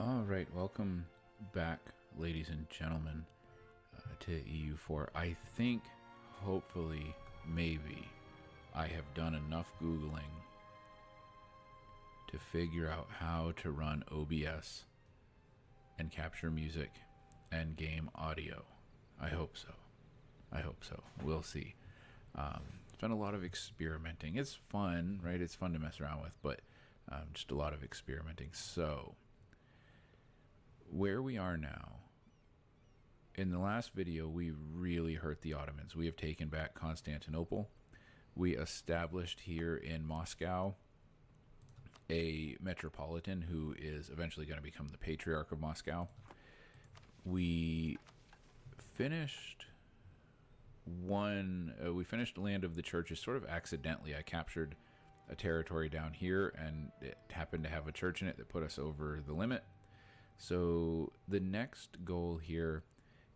All right, welcome back, ladies and gentlemen, to EU4. I think, hopefully, maybe, I have done enough Googling to figure out how to run OBS and capture music and game audio. I hope so. I hope so. We'll see. It's been a lot of experimenting. It's fun, right? It's fun to mess around with, but just a lot of experimenting. So, where we are now, in the last video, we really hurt the Ottomans. We have taken back Constantinople. We established here in Moscow a metropolitan who is eventually going to become the Patriarch of Moscow. We finished Land of the Churches sort of accidentally. I captured a territory down here, and it happened to have a church in it that put us over the limit. So the next goal here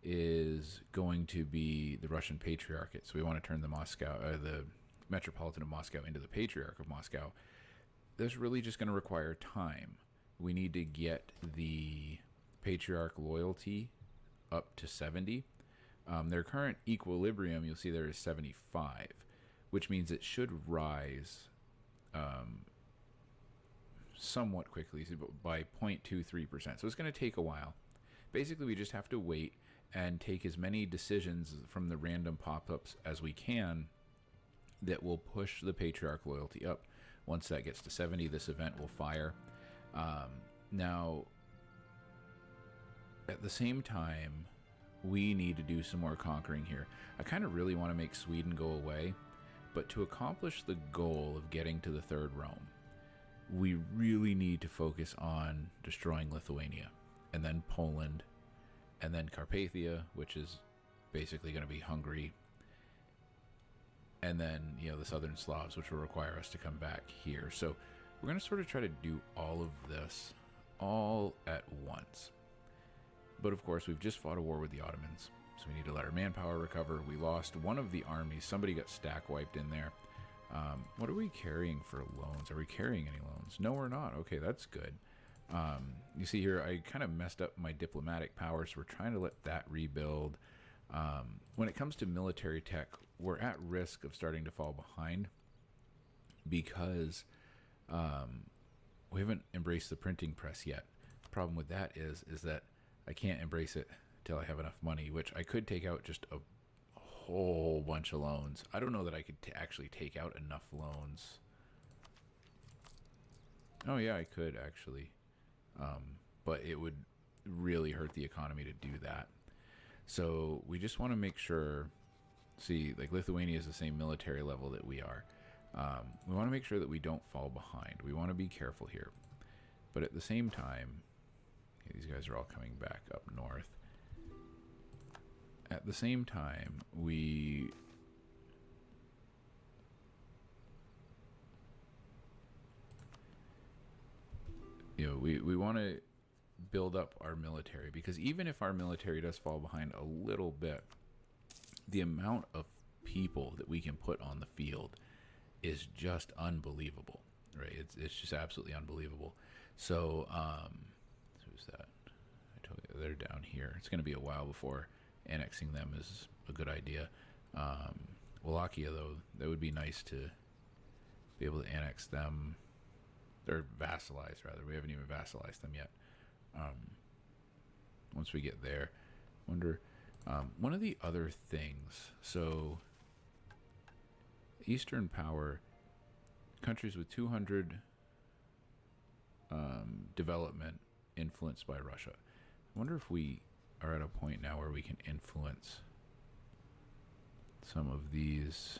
is going to be the Russian Patriarchate. So we want to turn the Metropolitan of Moscow into the Patriarch of Moscow. This is really just going to require time. We need to get the Patriarch loyalty up to 70. Their current equilibrium, you'll see there, is 75, which means it should rise somewhat quickly, by 0.23%. So it's going to take a while. Basically, we just have to wait and take as many decisions from the random pop-ups as we can that will push the Patriarch loyalty up. Once that gets to 70, this event will fire. Now, at the same time, we need to do some more conquering here. I kind of really want to make Sweden go away, but to accomplish the goal of getting to the Third Rome, we really need to focus on destroying Lithuania, and then Poland, and then Carpathia, which is basically going to be Hungary, and then, the Southern Slavs, which will require us to come back here. So we're going to sort of try to do all of this all at once. But of course, we've just fought a war with the Ottomans, so we need to let our manpower recover. We lost one of the armies. Somebody got stack wiped in there. What are we carrying for loans? Are we carrying any loans? No, we're not. Okay, that's good. You see here, I kind of messed up my diplomatic power, so we're trying to let that rebuild. When it comes to military tech, we're at risk of starting to fall behind because we haven't embraced the printing press yet. The problem with that is that I can't embrace it till I have enough money, which I could take out just a whole bunch of loans. I don't know that I could actually take out enough loans. Oh yeah, I could actually, but it would really hurt the economy to do that. So we just want to make sure, see, like Lithuania is the same military level that we are. We want to make sure that we don't fall behind. We want to be careful here, but at the same time, these guys are all coming back up north. At the same time, we want to build up our military, because even if our military does fall behind a little bit, the amount of people that we can put on the field is just unbelievable, right? It's just absolutely unbelievable. So, who's that? I told you they're down here. It's going to be a while before annexing them is a good idea. Wallachia, though, that would be nice to be able to annex them, or vassalize, rather. We haven't even vassalized them yet. Once we get there, wonder, one of the other things, so Eastern power, countries with 200 development influenced by Russia. I wonder if we are at a point now where we can influence some of these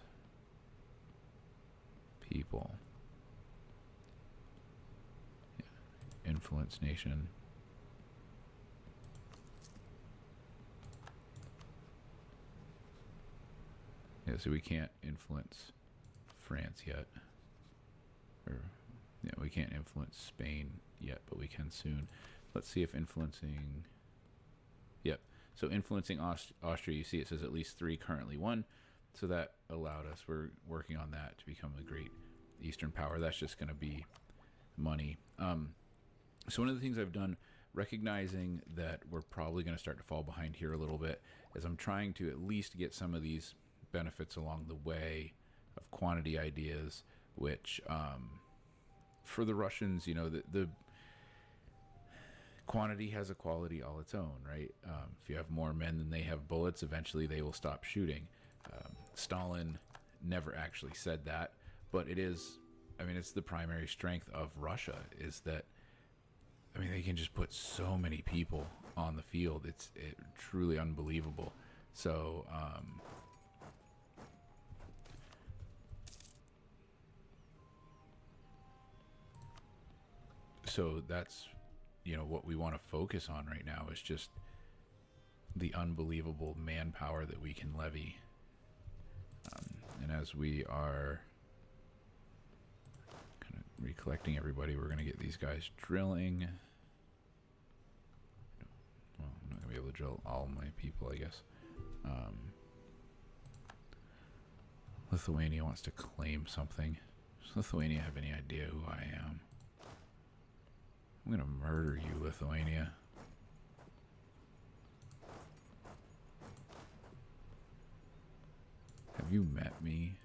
people. Yeah. Influence nation. Yeah, so we can't influence France yet. We can't influence Spain yet, but we can soon. Let's see if influencing... Yep. So influencing Austria, you see it says at least 3, currently 1. So that allowed us, we're working on that to become the great Eastern power. That's just going to be money. So one of the things I've done recognizing that we're probably going to start to fall behind here a little bit, as I'm trying to at least get some of these benefits along the way of quantity ideas, which for the Russians, you know, the quantity has a quality all its own, right? If you have more men than they have bullets, eventually they will stop shooting. Stalin never actually said that, but it is, I mean, it's the primary strength of Russia, is that, I mean, they can just put so many people on the field. It's truly unbelievable. So, so that's, you know, what we want to focus on right now is just the unbelievable manpower that we can levy. And as we are kind of recollecting everybody, we're going to get these guys drilling. Well, I'm not going to be able to drill all my people, I guess. Lithuania wants to claim something. Does Lithuania have any idea who I am? I'm going to murder you, Lithuania. Have you met me?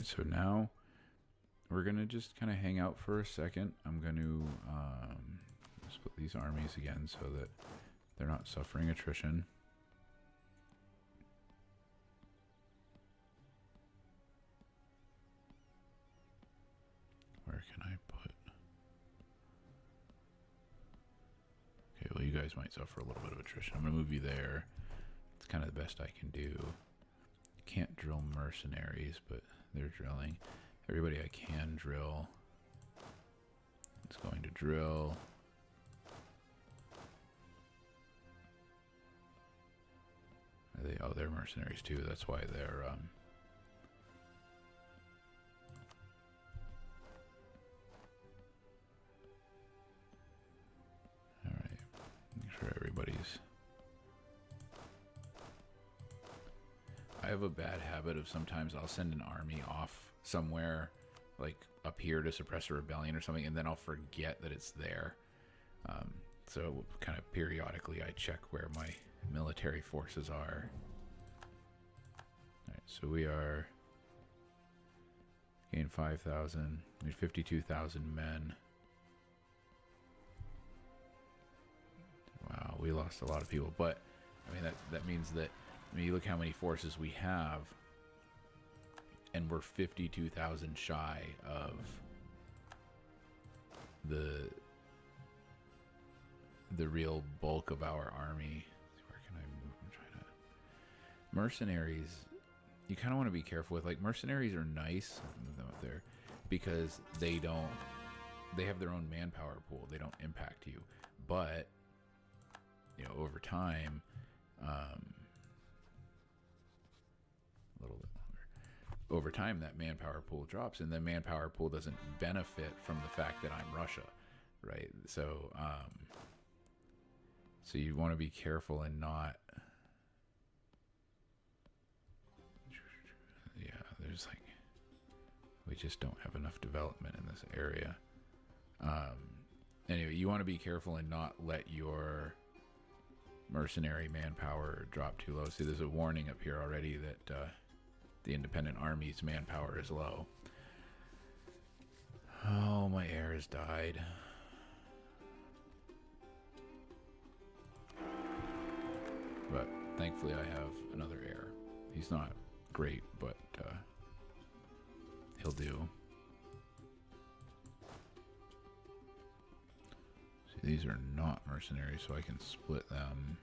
So now we're going to just kind of hang out for a second. I'm going to split these armies again so that they're not suffering attrition. Where can I put? Okay, well, you guys might suffer a little bit of attrition. I'm going to move you there. It's kind of the best I can do. Can't drill mercenaries, but they're drilling. Everybody I can drill is going to drill. Are they? Oh, they're mercenaries too. That's why they're all right. Make sure everybody's. I have a bad habit of sometimes I'll send an army off somewhere, like up here, to suppress a rebellion or something, and then I'll forget that it's there. So kind of periodically I check where my military forces are. All right, so we are gain 5,000. We have 52,000 men. Wow, we lost a lot of people, but I mean that means that. I mean, you look how many forces we have, and we're 52,000 shy of the real bulk of our army. Where can I move? I'm trying to. Mercenaries, you kind of want to be careful with. Like, mercenaries are nice. I'll move them up there because they have their own manpower pool. They don't impact you, but you know, over time. A little bit longer. Over time, that manpower pool drops, and the manpower pool doesn't benefit from the fact that I'm Russia, right? So, so you want to be careful and not. Yeah, there's like, we just don't have enough development in this area. Anyway, you want to be careful and not let your mercenary manpower drop too low. See, there's a warning up here already that the independent army's manpower is low. Oh, my heir has died. But thankfully I have another heir. He's not great, but he'll do. See, these are not mercenaries, so I can split them.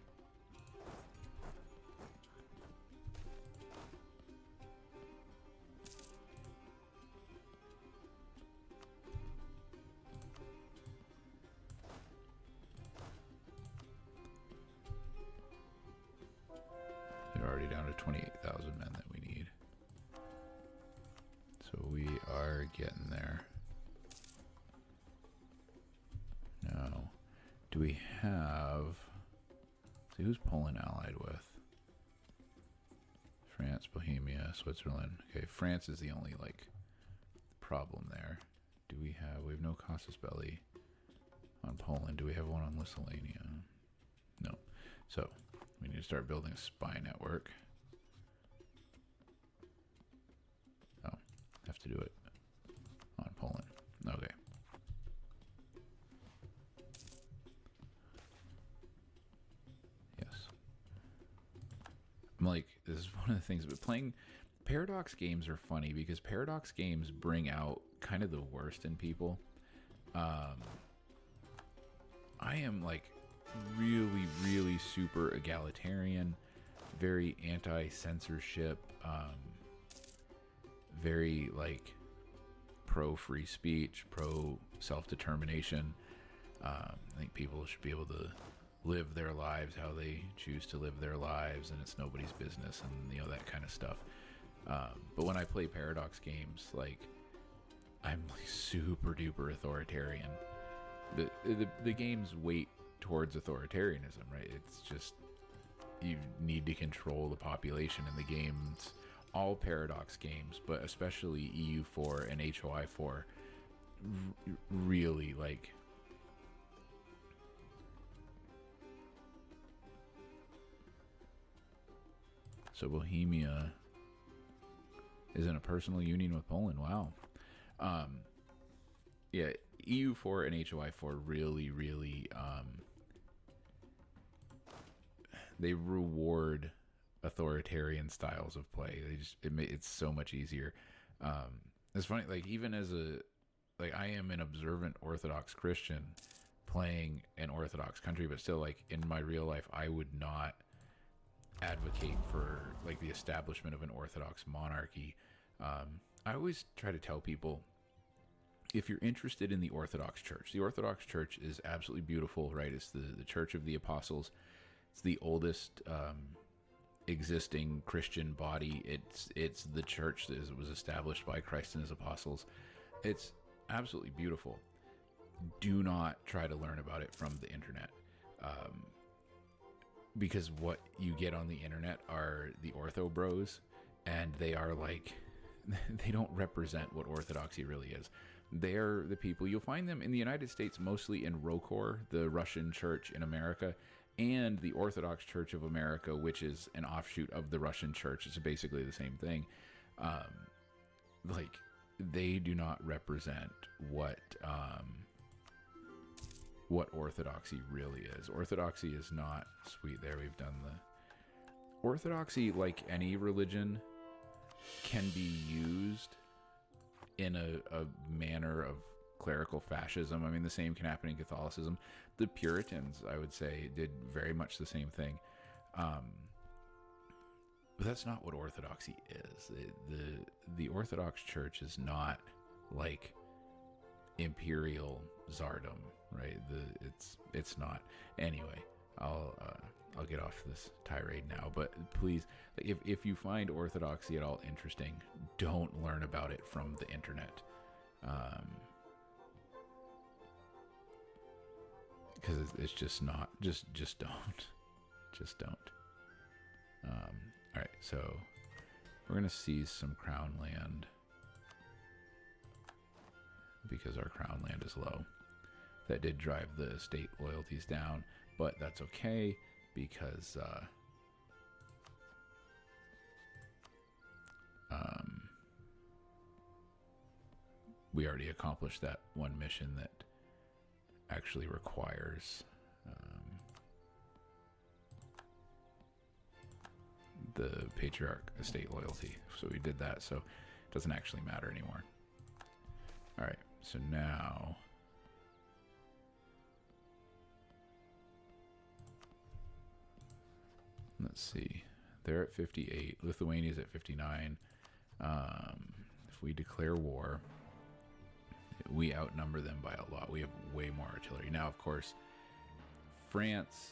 They're already down to 28,000 men that we need. So we are getting there. Now, do we have... See, who's Poland allied with? France, Bohemia, Switzerland. Okay, France is the only, like, problem there. Do we have... We have no casus belli on Poland. Do we have one on Lithuania? No. So, we need to start building a spy network. Oh, have to do it on Poland. Okay. Yes. I'm like, this is one of the things, but playing Paradox games are funny because Paradox games bring out kind of the worst in people. I am like really, really super egalitarian, very anti-censorship, very like pro free speech, pro self-determination. I think people should be able to live their lives how they choose to live their lives, and it's nobody's business, and you know, that kind of stuff. But when I play Paradox games, like, I'm like super duper authoritarian. The games weight towards authoritarianism, right? It's just, you need to control the population in the games. All Paradox games, but especially EU4 and HOI4, really like. So Bohemia is in a personal union with Poland. Wow. Yeah, EU4 and HOI4 really, really, they reward authoritarian styles of play. They just, it's so much easier. It's funny, like, even as I am an observant Orthodox Christian playing an Orthodox country, but still, like, in my real life, I would not advocate for, like, the establishment of an Orthodox monarchy. I always try to tell people, if you're interested in the Orthodox Church is absolutely beautiful, right? It's the Church of the Apostles. It's the oldest existing Christian body. It's the church that was established by Christ and his apostles. It's absolutely beautiful. Do not try to learn about it from the internet. Because what you get on the internet are the ortho bros, and they are like, they don't represent what Orthodoxy really is. They're the people, you'll find them in the United States mostly in ROKOR, the Russian church in America, and the Orthodox Church of America, which is an offshoot of the Russian church. It's basically the same thing. Like, they do not represent what Orthodoxy really is. Orthodoxy is not sweet. There, we've done the Orthodoxy, like any religion, can be used in a manner of clerical fascism. I mean, the same can happen in Catholicism. The Puritans, I would say, did very much the same thing. But that's not what Orthodoxy is. The Orthodox Church is not like imperial czardom, right? It's not. Anyway, I'll get off this tirade now, but please, if you find Orthodoxy at all interesting, don't learn about it from the internet, because it's just not. Just don't. All right, so we're gonna seize some crown land because our crown land is low. That did drive the state loyalties down, but that's okay because we already accomplished that one mission that actually requires the patriarch estate loyalty. So we did that, so it doesn't actually matter anymore. All right, so now Let's see. They're at 58. Lithuania's at 59. If we declare war, we outnumber them by a lot. We have way more artillery. Now, of course, France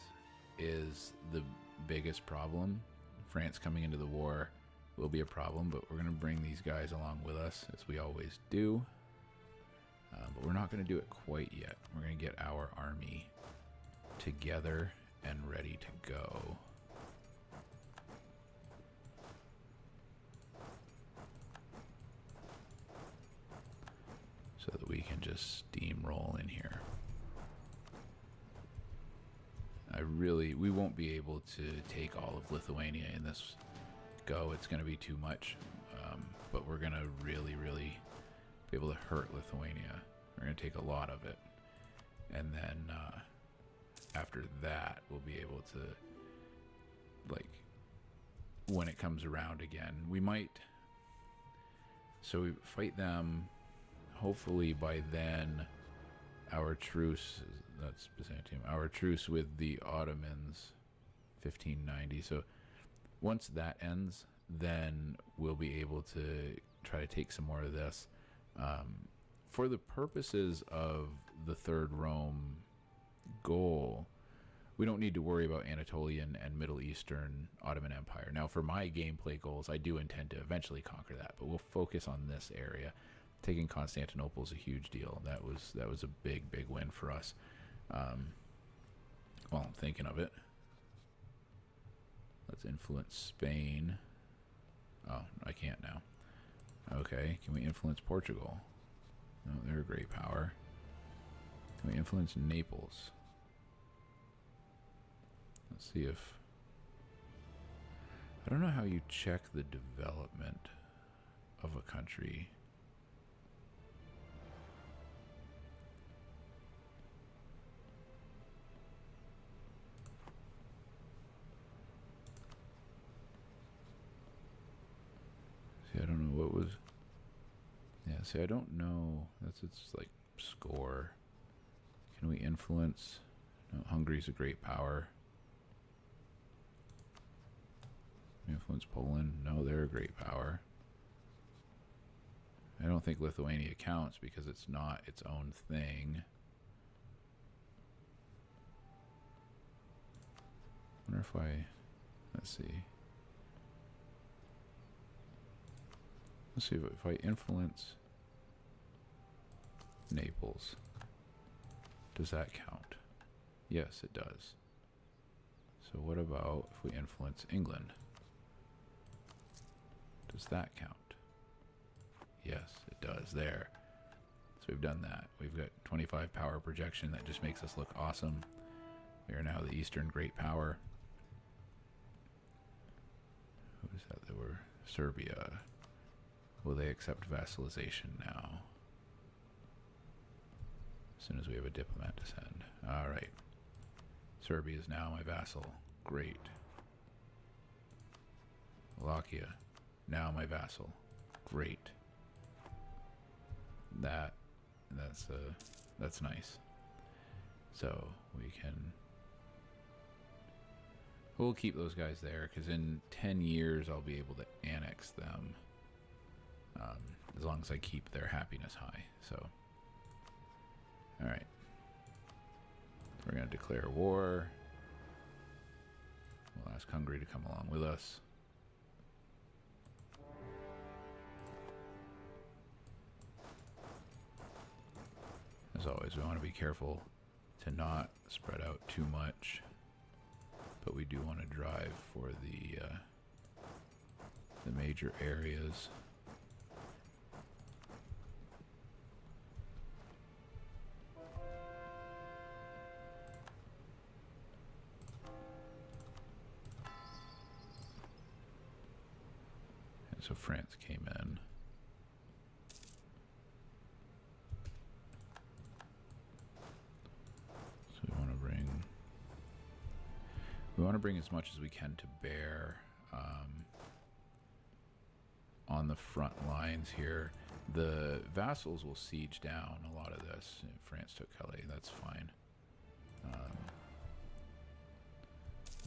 is the biggest problem. France coming into the war will be a problem, but we're going to bring these guys along with us, as we always do. But we're not going to do it quite yet. We're going to get our army together and ready to go. So that we can just steamroll in here. We won't be able to take all of Lithuania in this go. It's going to be too much. But we're going to really be able to hurt Lithuania. We're going to take a lot of it. And then after that, we'll be able to, like, when it comes around again, we might. So we fight them. Hopefully by then, our truce, that's Byzantium, our truce with the Ottomans, 1590. So once that ends, then we'll be able to try to take some more of this. For the purposes of the Third Rome goal, we don't need to worry about Anatolian and Middle Eastern Ottoman Empire. Now, for my gameplay goals, I do intend to eventually conquer that, but we'll focus on this area. Taking Constantinople is a huge deal. That was a big win for us. While I'm thinking of it, let's influence Spain. Oh, I can't now. Okay, can we influence Portugal? No, they're a great power. Can we influence Naples? Let's see if... I don't know how you check the development of a country. See, I don't know what was... Yeah, see, I don't know. That's its, like, score. Can we influence... No, Hungary's a great power. Influence Poland. No, they're a great power. I don't think Lithuania counts because it's not its own thing. I wonder if I... Let's see. Let's see if I influence Naples. Does that count? Yes, it does. So what about if we influence England? Does that count? Yes, it does. There. So we've done that. We've got 25 power projection. That just makes us look awesome. We are now the Eastern Great Power. Who is that? They were Serbia. Will they accept vassalization now? As soon as we have a diplomat to send. All right. Serbia is now my vassal. Great. Wallachia, now my vassal. Great. That's nice. So we'll keep those guys there because in 10 years I'll be able to annex them. As long as I keep their happiness high. So, all right. We're going to declare war. We'll ask Hungary to come along with us. As always, we want to be careful to not spread out too much, but we do want to drive for the major areas. So France came in. So we want to bring as much as we can to bear on the front lines here. The vassals will siege down a lot of this. France took Calais, that's fine.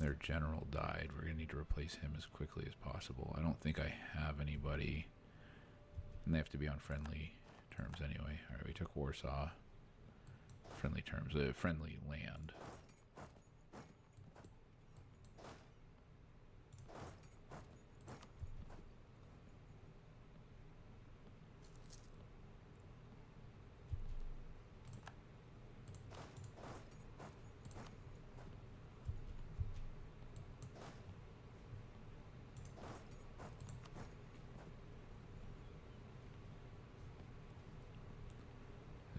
their general died. We're going to need to replace him as quickly as possible. I don't think I have anybody. And they have to be on friendly terms anyway. Alright, we took Warsaw. Friendly terms. Friendly land.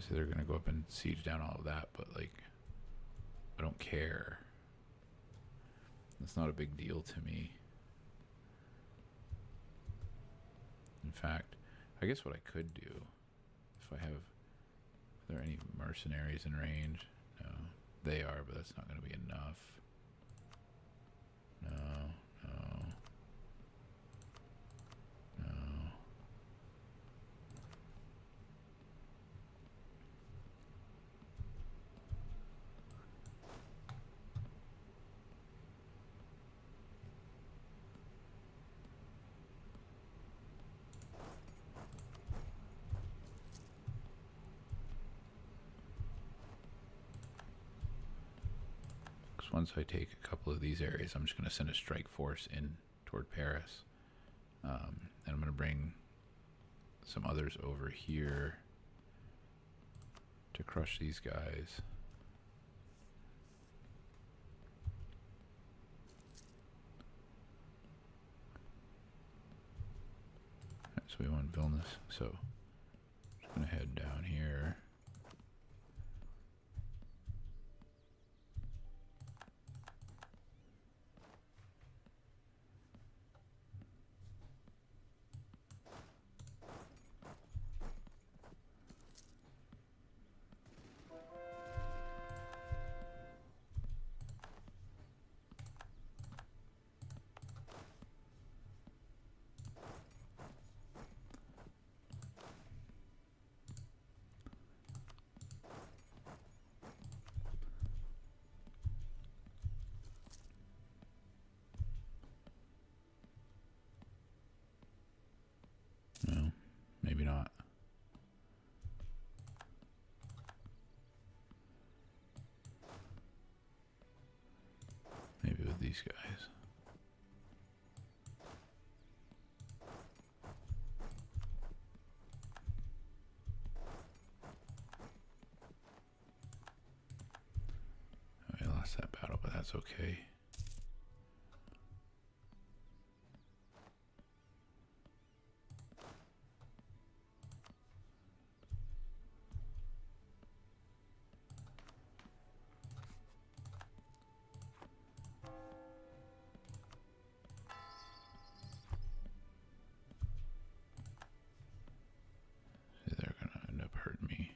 So they're gonna go up and siege down all of that, but like, I don't care. That's not a big deal to me. In fact, I guess what I could do, if I have, are there any mercenaries in range? No, they are, but that's not gonna be enough. No, no, no. Once I take a couple of these areas, I'm just going to send a strike force in toward Paris. And I'm going to bring some others over here to crush these guys. Right, so we want Vilnius. So I'm just going to head down here. No, maybe not. Maybe with these guys. I lost that battle, but that's okay. They're gonna end up hurting me.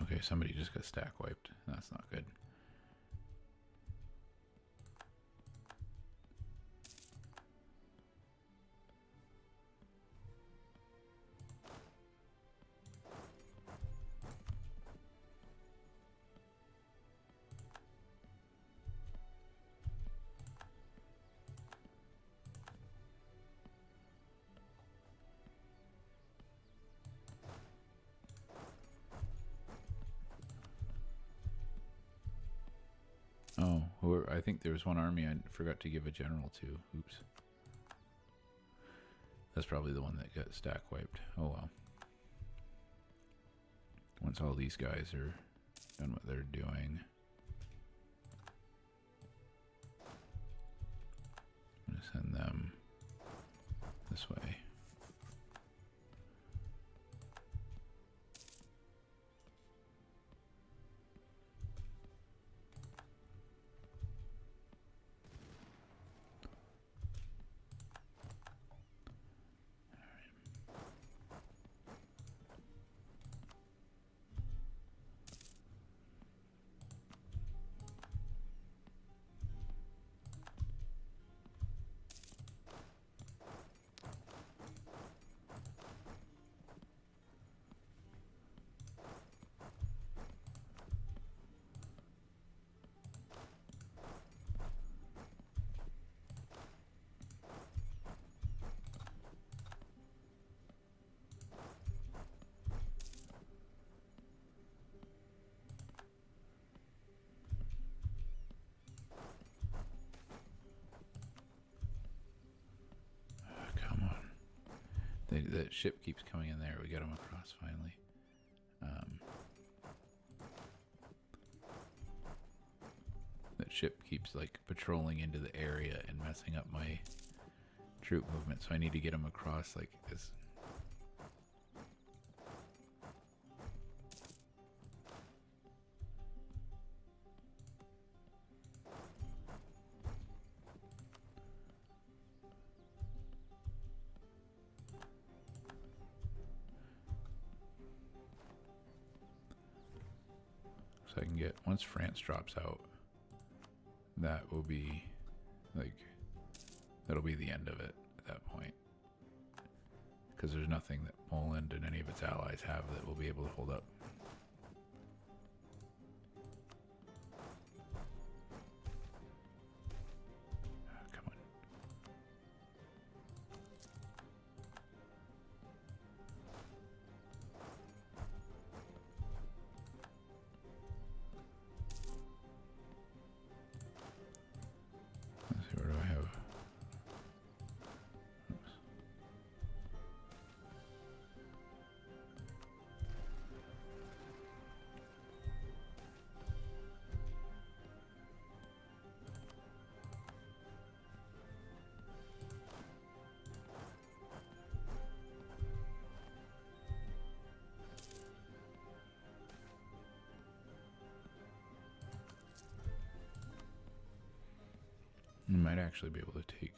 Okay, somebody just got stack wiped. That's not good. Oh, I think there was one army I forgot to give a general to. Oops. That's probably the one that got stack wiped. Oh well. Once all these guys are done what they're doing, I'm going to send them this way. The ship keeps coming in there. We got him across finally. That ship keeps like patrolling into the area and messing up my troop movement, so I need to get him across like this. So I can get, once France drops out, that will be like, that'll be the end of it at that point. Because there's nothing that Poland and any of its allies have that will be able to hold up. Come on. Let's see, where do I have? Oops. We might actually be able to take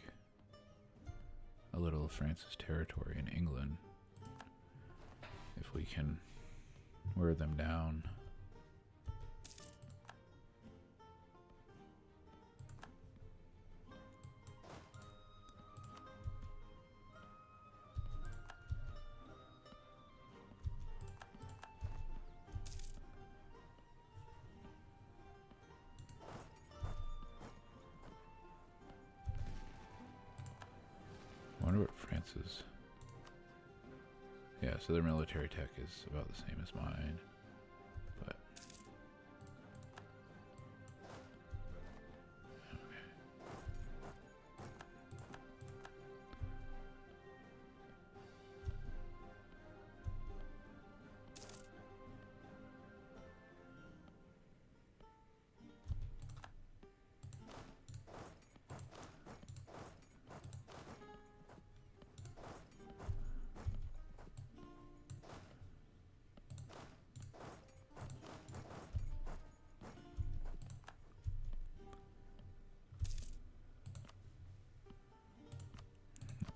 a little of France's territory in England if we can wear them down. I wonder what France is. Yeah, so their military tech is about the same as mine, but okay.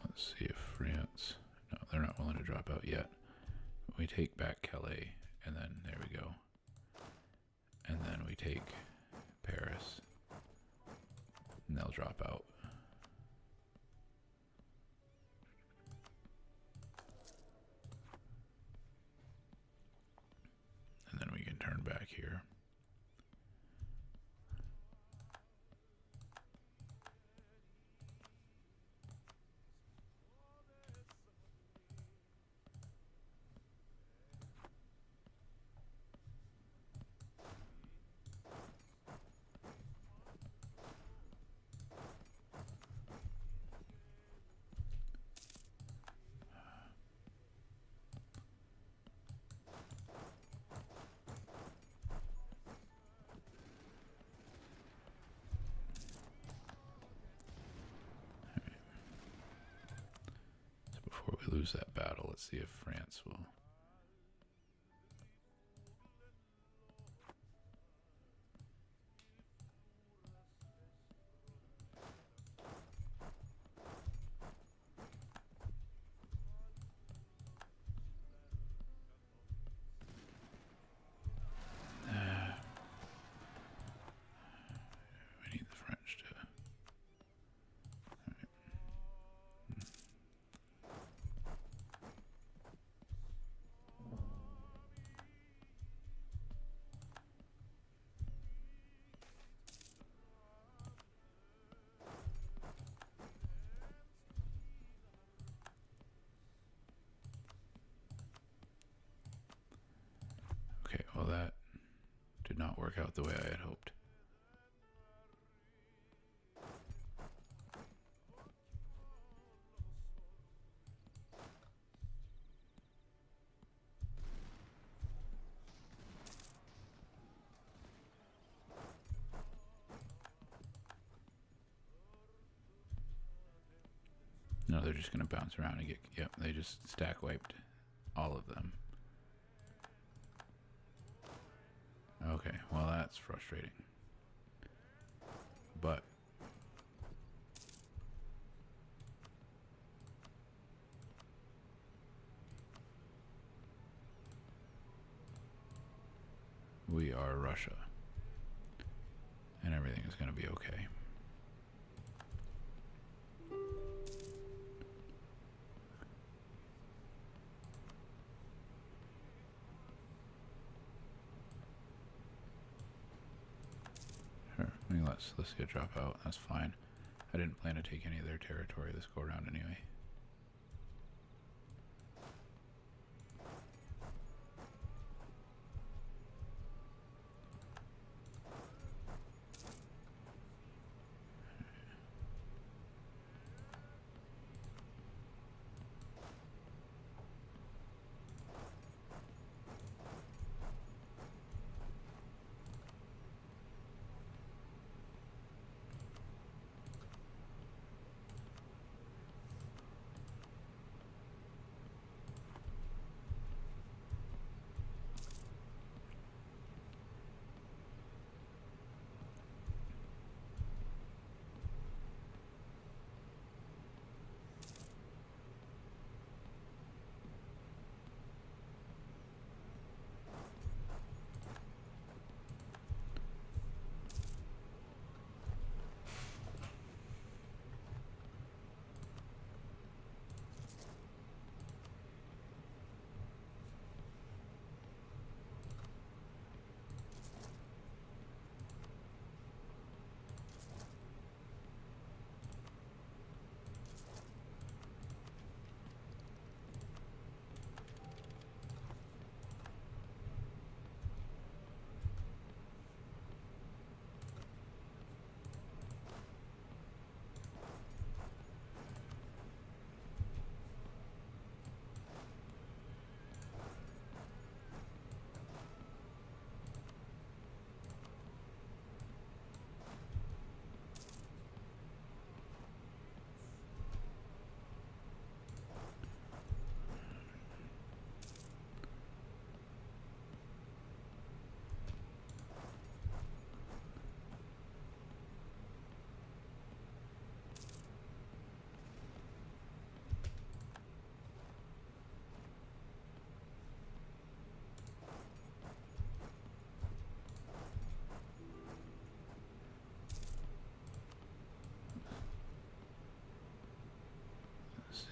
Let's see if France, no, they're not willing to drop out yet. We take back Calais, and then there we go. And then we take Paris, and they'll drop out. And then we can turn back here. Before we lose that battle, let's see if France will. We need the French to. Okay, well that did not work out the way I had hoped. they're just going to bounce around and get... Yep, they just stack wiped all of them. Okay, well that's frustrating. But... we are Russia. And everything is going to be okay. Sure, I mean, let's get drop out. That's fine. I didn't plan to take any of their territory this go around anyway.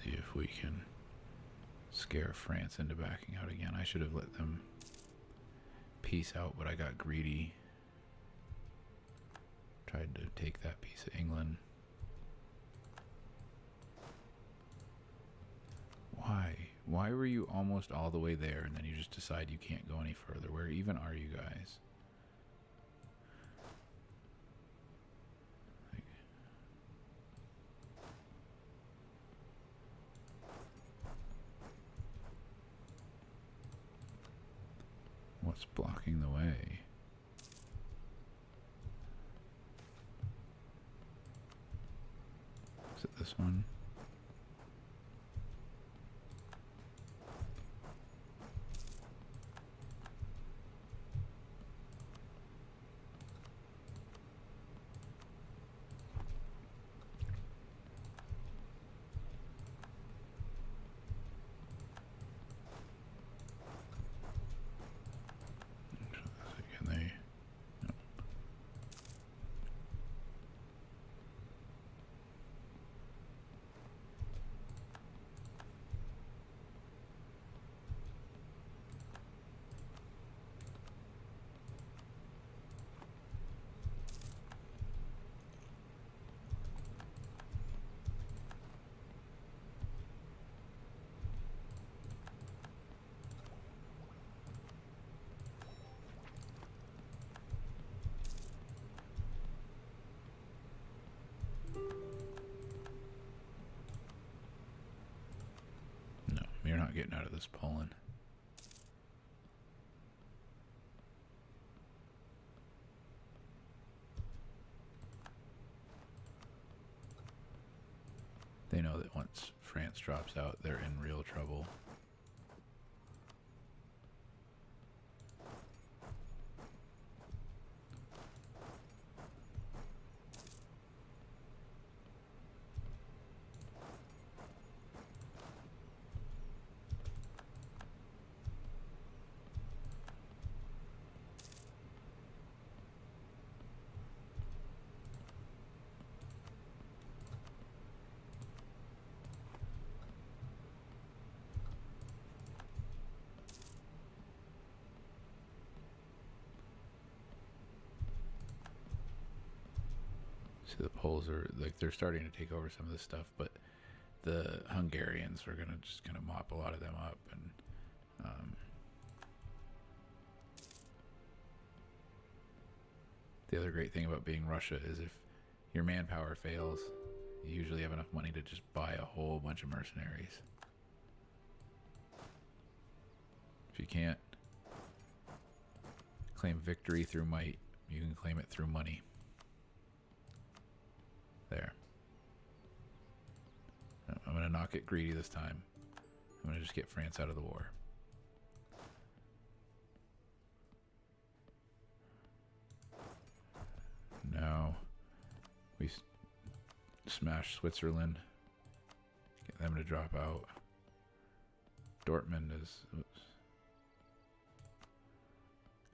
See if we can scare France into backing out again. I should have let them peace out, but I got greedy. Tried to take that piece of England. Why? Why were you almost all the way there and then you just decide you can't go any further? Where even are you guys? What's blocking the way? Is it this one? You're not getting out of this, Poland. They They know that once France drops out, they're in real trouble. So the Poles are like, they're starting to take over some of this stuff, but the Hungarians are gonna just kind of mop a lot of them up. And the other great thing about being Russia is if your manpower fails, you usually have enough money to just buy a whole bunch of mercenaries. If you can't claim victory through might, you can claim it through money. There. I'm going to not get greedy this time. I'm going to just get France out of the war. Now we smash Switzerland. Get them to drop out. Dortmund is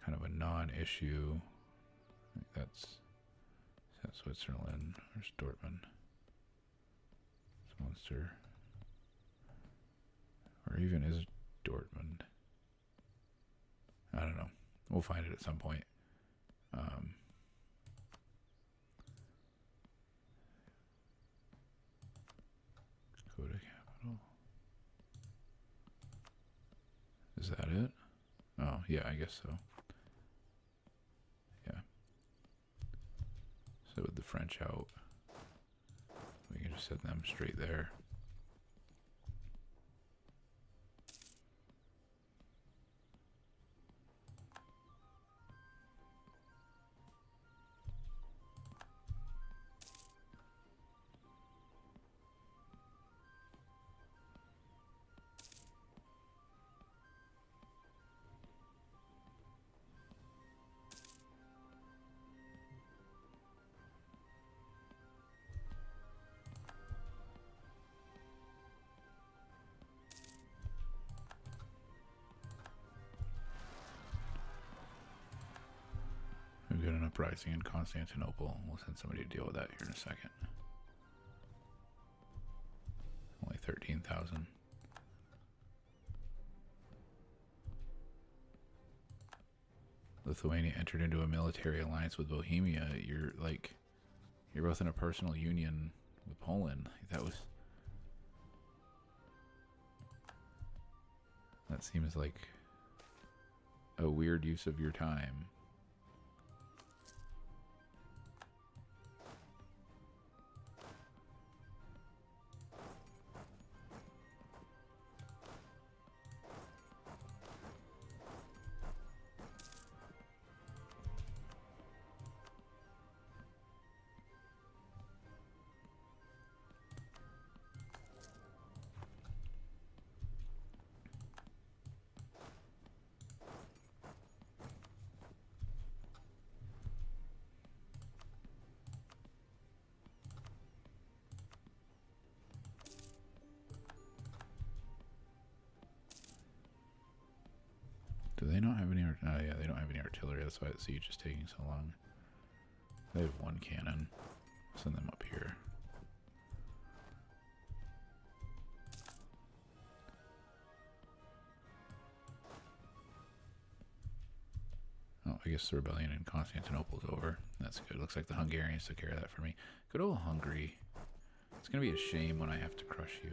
kind of a non-issue. I think that's Switzerland. Where's Dortmund? It's Munster. Or even is Dortmund? I don't know. We'll find it at some point. Dakota capital. Is that it? Oh, yeah, I guess so. Yeah. So with the French out, we can just set them straight there. We've got an uprising in Constantinople. We'll send somebody to deal with that here in a second. Only 13,000. Lithuania entered into a military alliance with Bohemia. You're both in a personal union with Poland. That seems like a weird use of your time. Do they not have any? Oh yeah, they don't have any artillery. That's why the siege is taking so long. They have one cannon. Send them up here. Oh, I guess the rebellion in Constantinople is over. That's good. Looks like the Hungarians took care of that for me. Good old Hungary. It's gonna be a shame when I have to crush you.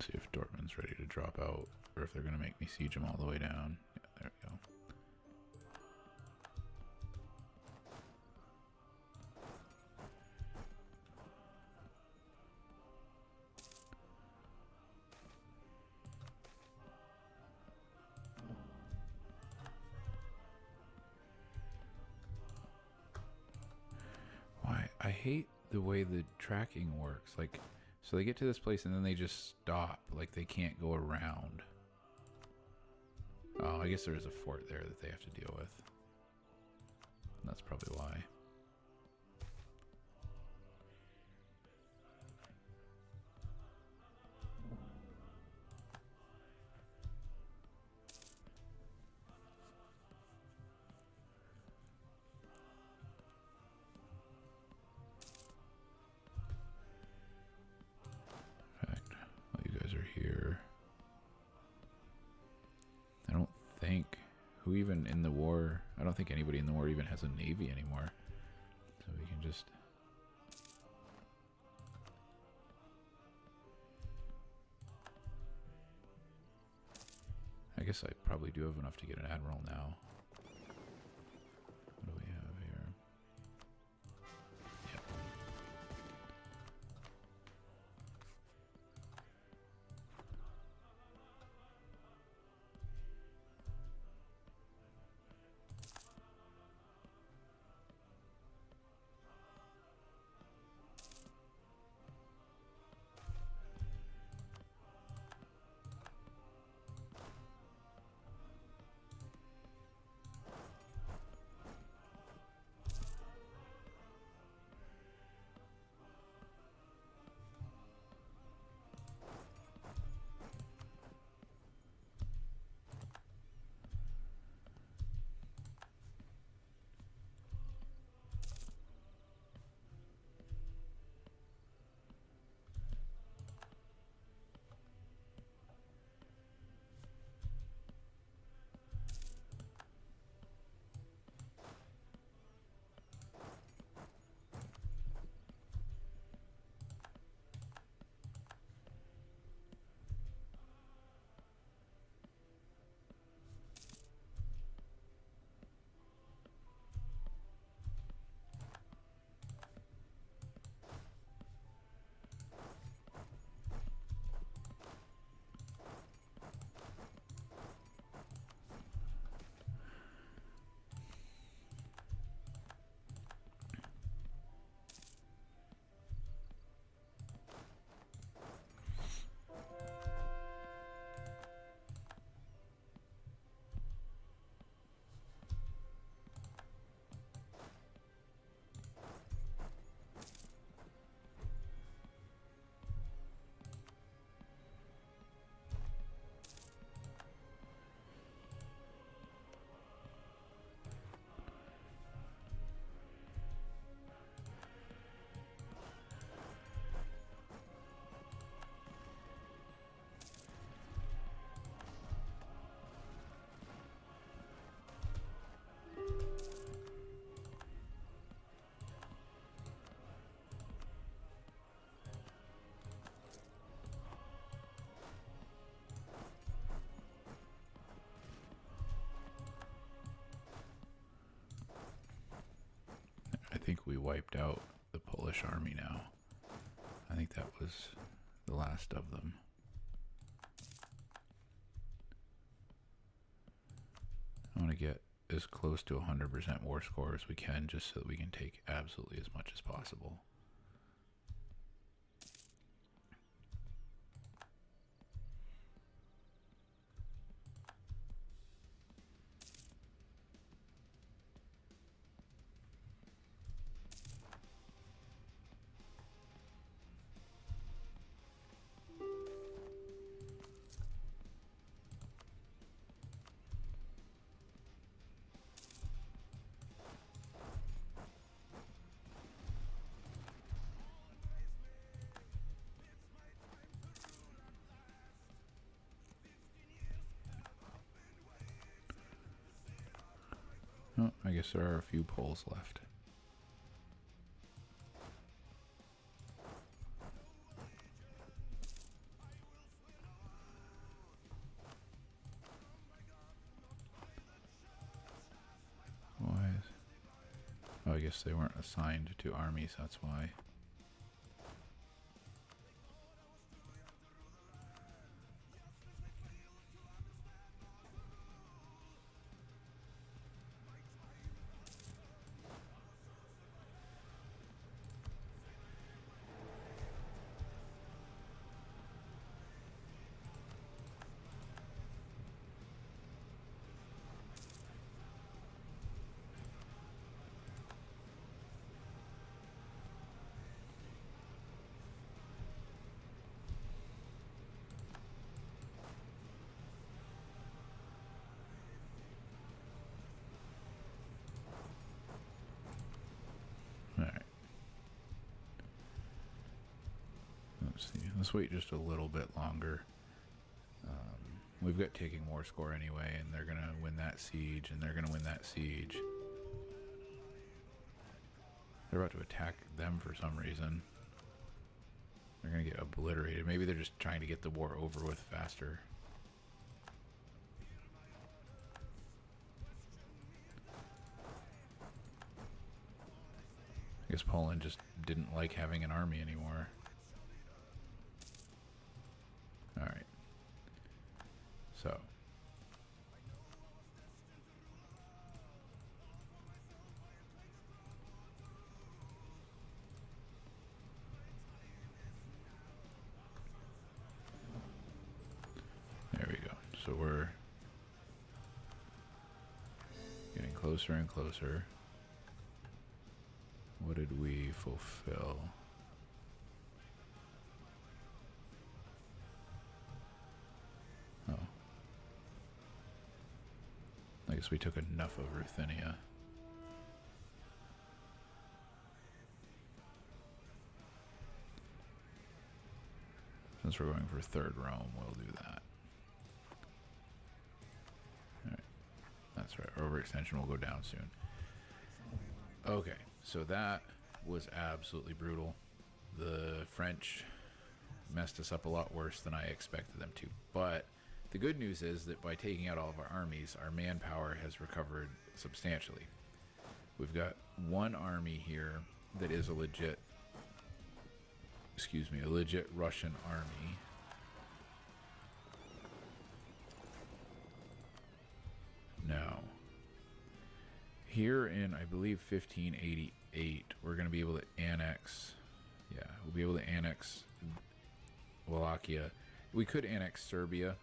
See if Dortmund's ready to drop out, or if they're going to make me siege them all the way down. Yeah, there we go. Why? I hate the way the tracking works. Like, so they get to this place and then they just stop. Like, they can't go around. Oh, I guess there's a fort there that they have to deal with. That's probably why. Here. I don't think who even in the war, I don't think anybody in the war even has a navy anymore. So we can just I guess I probably do have enough to get an admiral now. What do we have here? Yep. I think we wiped out the Polish army now. I think that was the last of them. I want to get as close to 100% war score as we can, just so that we can take absolutely as much as possible. Oh, I guess there are a few Poles left. I guess they weren't assigned to armies, that's why. Alright. Let's see. Let's wait just a little bit longer. We've got taking war score anyway, and they're gonna win that siege, and they're gonna win that siege. They're about to attack them for some reason. They're gonna get obliterated. Maybe they're just trying to get the war over with faster. I guess Poland just didn't like having an army anymore. Alright. So. There we go. So we're getting closer and closer. What did we fulfill? Oh. I guess we took enough of Ruthenia. Since we're going for third Rome, we'll do that. Alright. That's right. Our overextension will go down soon. Okay. So that was absolutely brutal. The French messed us up a lot worse than I expected them to. But the good news is that by taking out all of our armies, our manpower has recovered substantially. We've got one army here that is a legit, a legit Russian army. Now, here in, I believe, 1588, we're going to be able to annex, we'll be able to annex Wallachia. We could annex Serbia,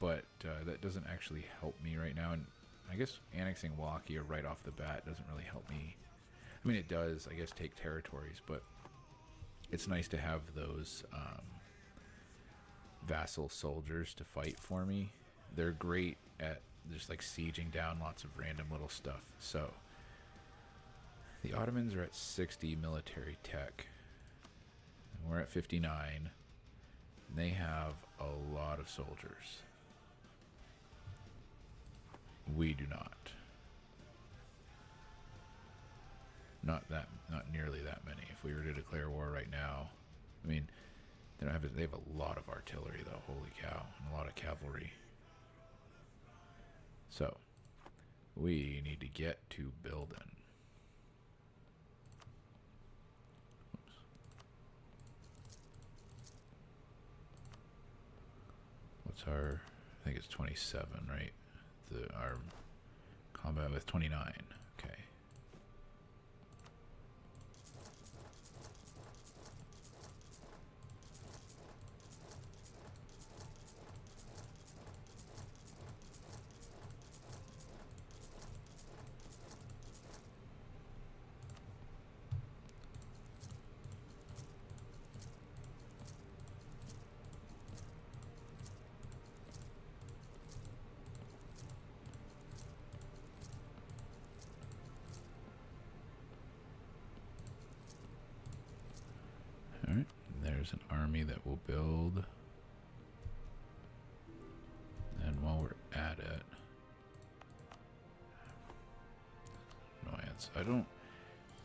but that doesn't actually help me right now. And I guess annexing Wallachia right off the bat doesn't really help me. I mean, it does, I guess, take territories, but it's nice to have those vassal soldiers to fight for me. They're great at just like sieging down lots of random little stuff. So the Ottomans are at 60 military tech. And we're at 59. And they have a lot of soldiers. We do not. Not nearly that many. If we were to declare war right now, I mean, they have a lot of artillery though. Holy cow, and a lot of cavalry. So, we need to get to building. Oops. What's our, I think it's 27, right? Our combat with 29, okay. Alright, there's an army that we'll build. And while we're at it, annoyance.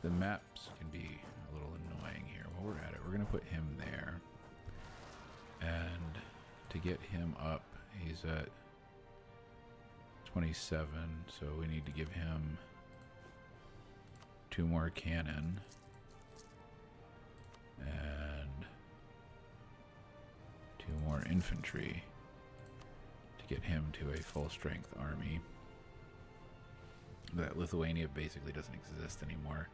The maps can be a little annoying here. While we're at it, we're going to put him there. And to get him up, he's at 27, so we need to give him 2 more cannon. And 2 more infantry to get him to a full-strength army. That Lithuania basically doesn't exist anymore.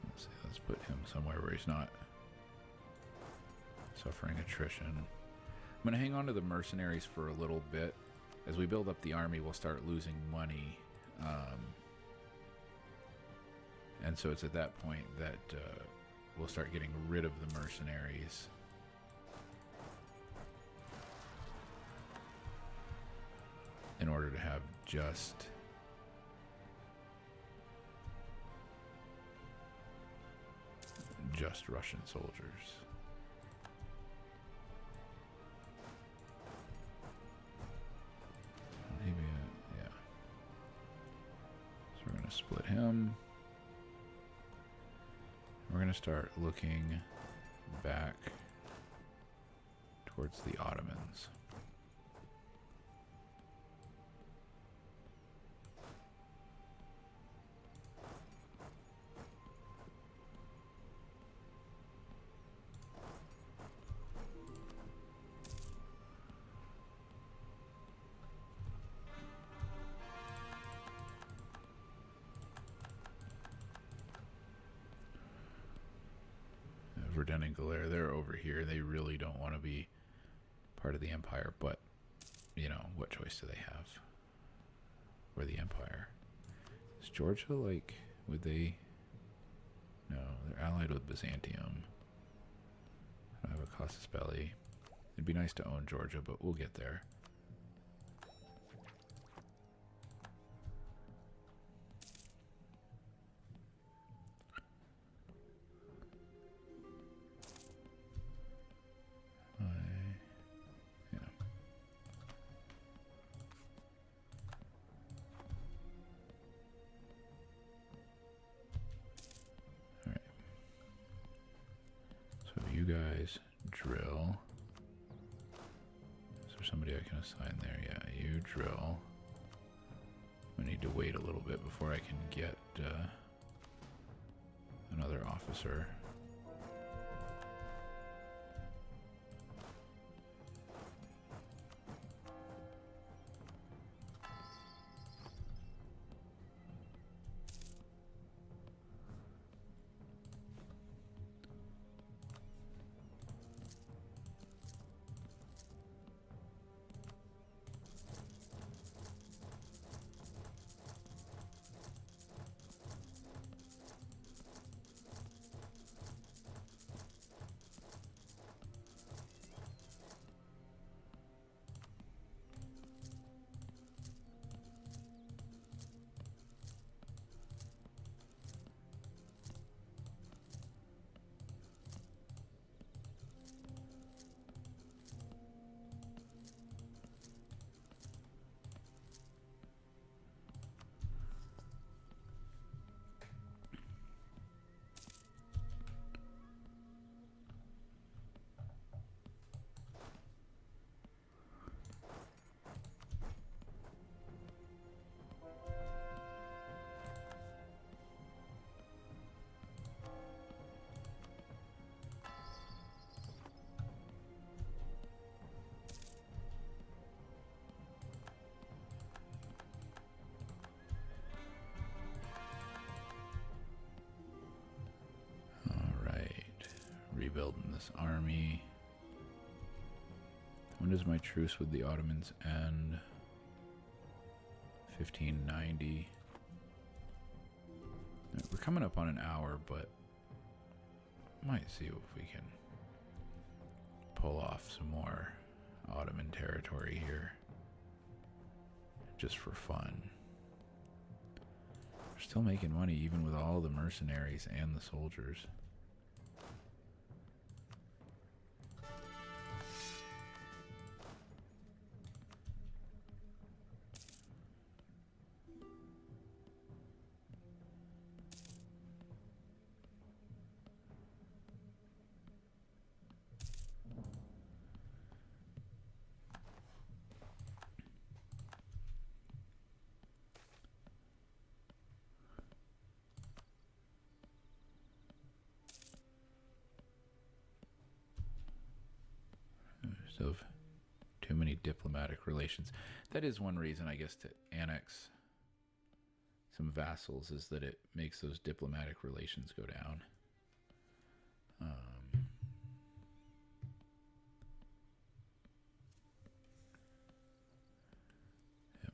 Let's see, let's put him somewhere where he's not suffering attrition. I'm going to hang on to the mercenaries for a little bit. As we build up the army, we'll start losing money. And so it's at that point that we'll start getting rid of the mercenaries. In order to have just Russian soldiers. Maybe, yeah. So we're going to split him. We're going to start looking back towards the Ottomans. Verdun and Galera, they're over here. They really don't want to be part of the empire, but, you know, what choice do they have? We're the empire. Is Georgia, like, would they... No, they're allied with Byzantium. I don't have a casus belli. It'd be nice to own Georgia, but we'll get there. You guys drill. Is there somebody I can assign there? Yeah, you drill. I need to wait a little bit before I can get another officer. Rebuilding this army. When does my truce with the Ottomans end? 1590. We're coming up on an hour, but might see if we can pull off some more Ottoman territory here, just for fun. We're still making money even with all the mercenaries and the soldiers. of too many diplomatic relations. That is one reason, I guess, to annex some vassals, is that it makes those diplomatic relations go down.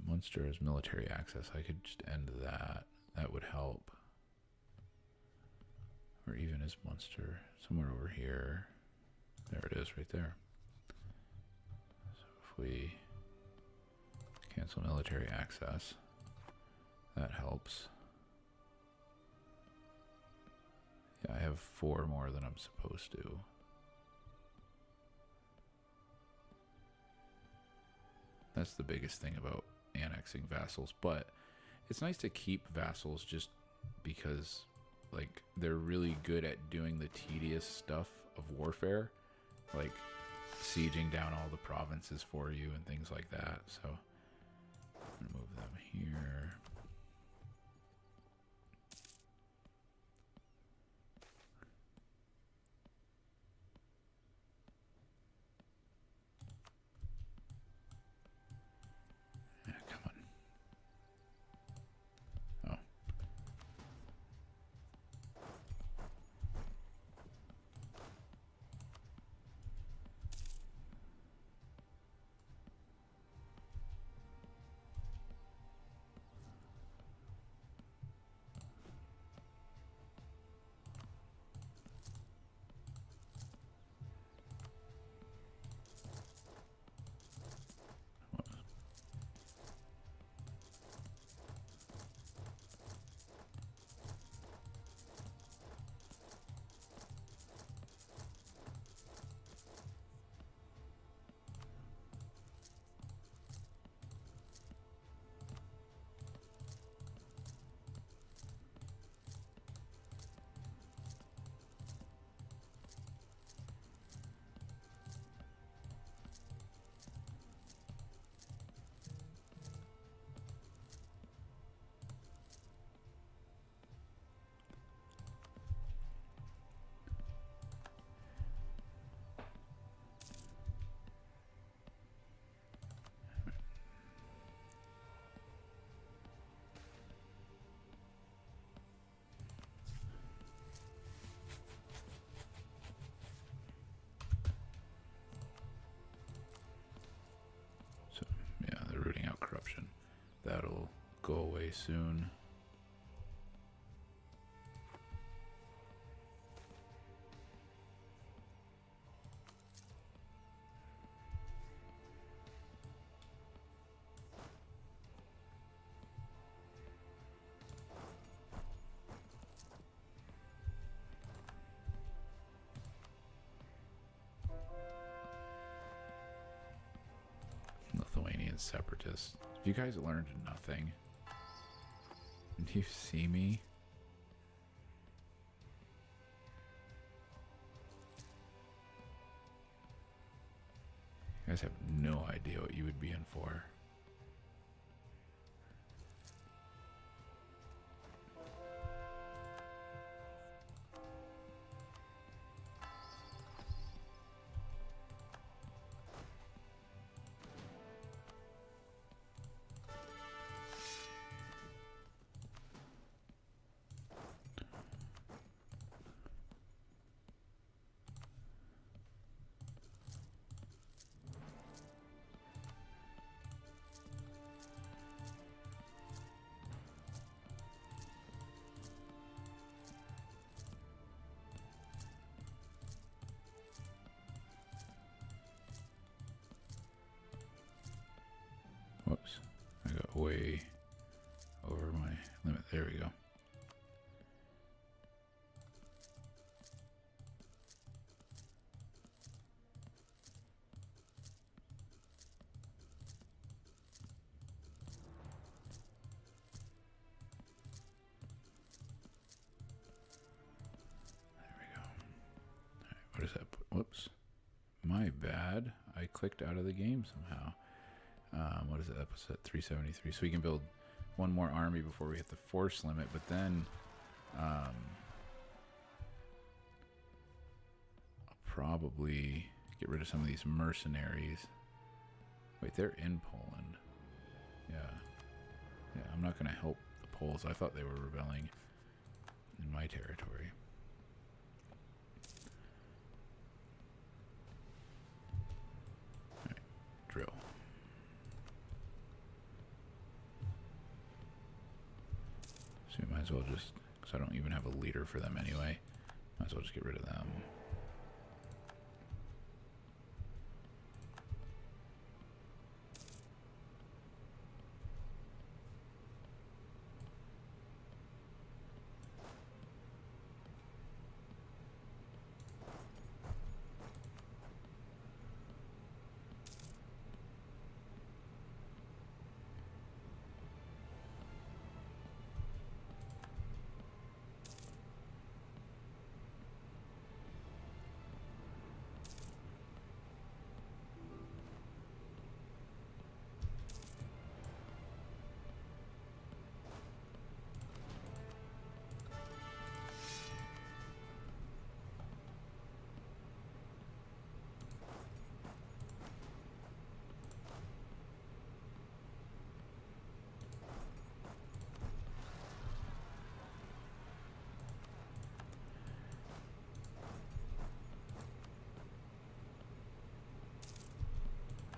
Munster has military access. I could just end that. That would help. Or even is Munster somewhere over here? There it is, right there. So if we cancel military access, that helps. Yeah, I have 4 more than I'm supposed to. That's the biggest thing about annexing vassals, but it's nice to keep vassals just because, like, they're really good at doing the tedious stuff of warfare, like sieging down all the provinces for you and things like that. So I'm gonna move them here. Rooting out corruption. That'll go away soon. Lithuanian separatists. You guys learned nothing. Do you see me? You guys have no idea what you would be in for. Whoops, I got way over my limit. There we go. There we go. All right, what does that put? Whoops. My bad. I clicked out of the game somehow. What is it? That puts it at 373. So we can build one more army before we hit the force limit, but then I'll probably get rid of some of these mercenaries. Wait, they're in Poland. Yeah. Yeah, I'm not going to help the Poles. I thought they were rebelling in my territory. Alright, drill. So we might as well just, because I don't even have a leader for them anyway, might as well just get rid of them.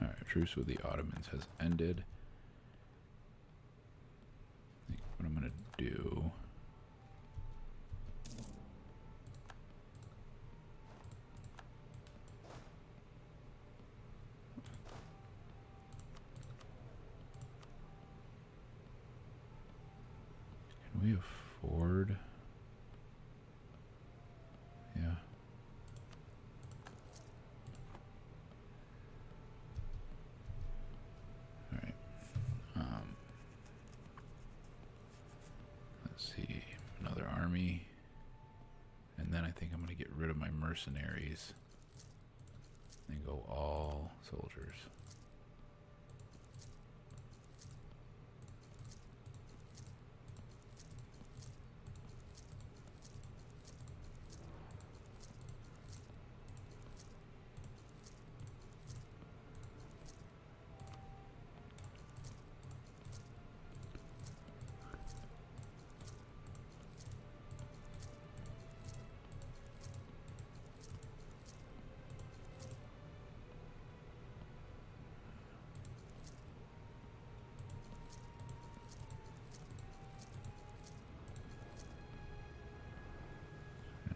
Alright, truce with the Ottomans has ended. I think what I'm going to do... Can we afford... Yeah. Alright. Let's see. Another army. And then I think I'm going to get rid of my mercenaries. And go all soldiers.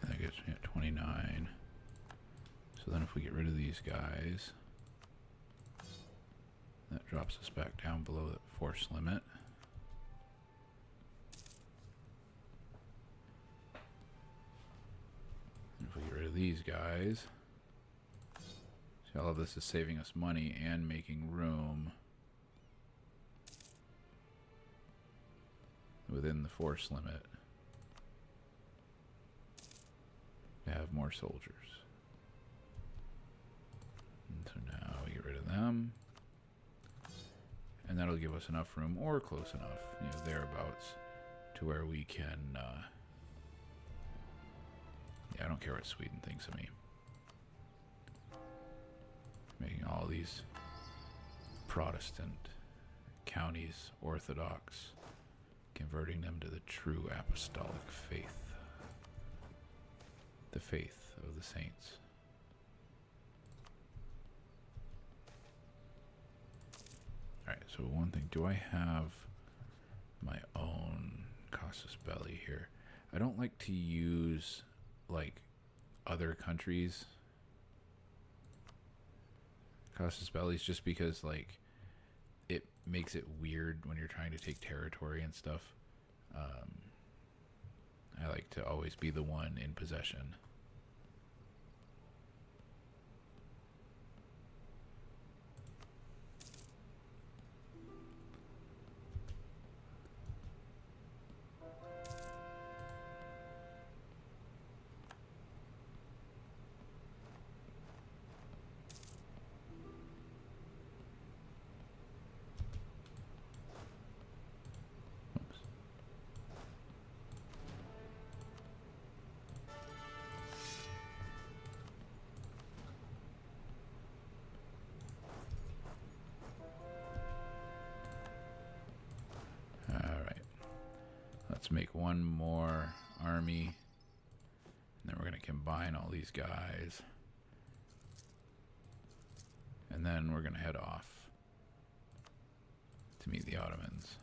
That gets me at 29. So then if we get rid of these guys, that drops us back down below the force limit. And if we get rid of these guys, see, all of this is saving us money and making room within the force limit to have more soldiers. And so now we get rid of them. And that'll give us enough room, or close enough, you know, thereabouts, to where we can, yeah, I don't care what Sweden thinks of me. Making all these Protestant counties Orthodox, converting them to the true apostolic faith. The faith of the saints. Alright, so one thing, do I have my own casus belli here? I don't like to use, like, other countries' casus bellis just because, like, it makes it weird when you're trying to take territory and stuff. I like to always be the one in possession. Let's make one more army. And then we're going to combine all these guys. And then we're going to head off to meet the Ottomans.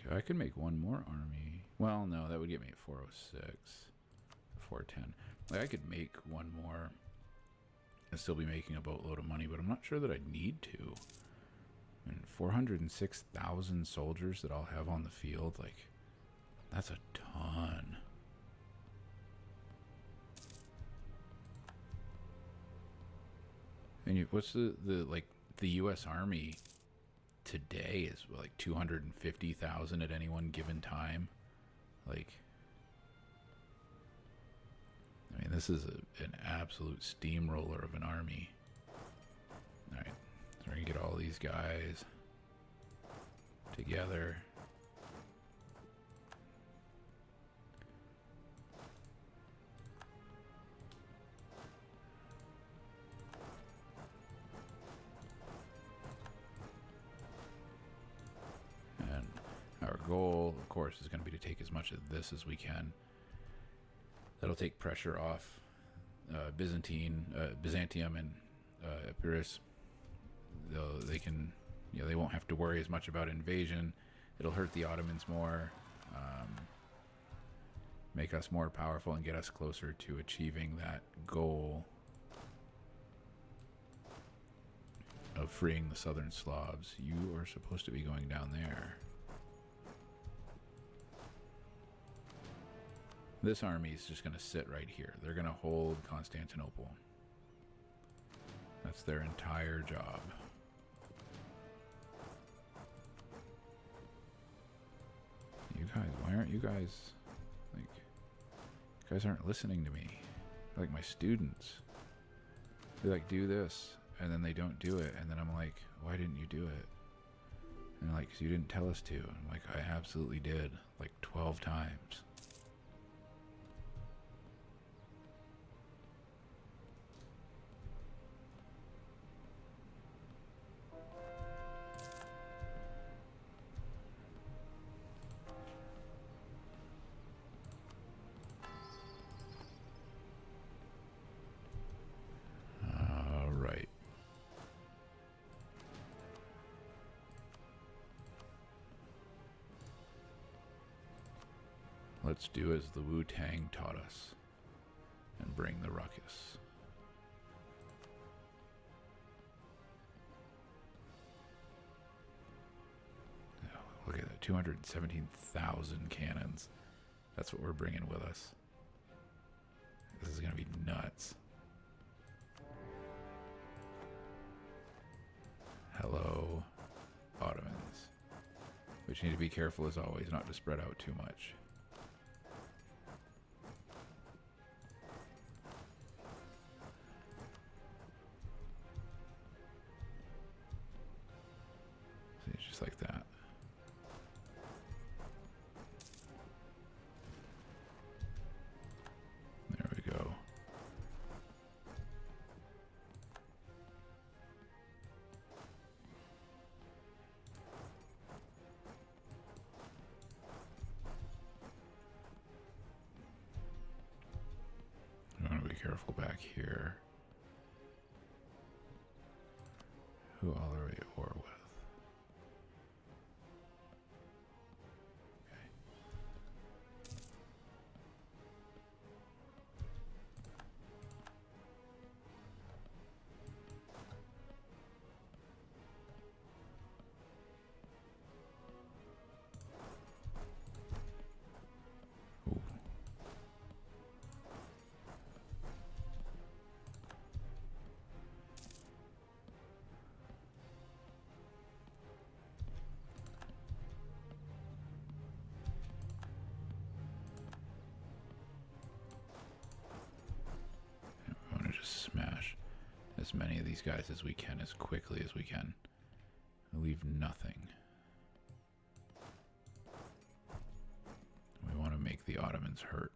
I could make one more army. Well, no, that would get me at 406, 410. Like, I could make one more and still be making a boatload of money, but I'm not sure that I need to. And 406,000 soldiers that I'll have on the field, like, that's a ton. And what's the U.S. Army today is like 250,000 at any one given time. Like, I mean, this is an absolute steamroller of an army. All right, so we're gonna get all these guys together. Our goal, of course, is going to be to take as much of this as we can. That'll take pressure off Byzantium and Epirus. They can, they won't have to worry as much about invasion. It'll hurt the Ottomans more, make us more powerful, and get us closer to achieving that goal of freeing the southern Slavs. You are supposed to be going down there. This army is just going to sit right here. They're going to hold Constantinople. That's their entire job. You guys, why aren't you guys, like, you guys aren't listening to me. They're like my students. They like, do this, and then they don't do it, and then I'm like, why didn't you do it? And they're like, 'cause you didn't tell us to. And I'm like, I absolutely did, like 12 times. Let's do as the Wu-Tang taught us and bring the ruckus. Oh, look at that, 217,000 cannons. That's what we're bringing with us. This is going to be nuts. Hello, Ottomans. But you need to be careful, as always, not to spread out too much. Just like that. There we go. I want to be careful back here. Who all are we at war with? many of these guys as we can, as quickly as we can. Leave nothing. We want to make the Ottomans hurt.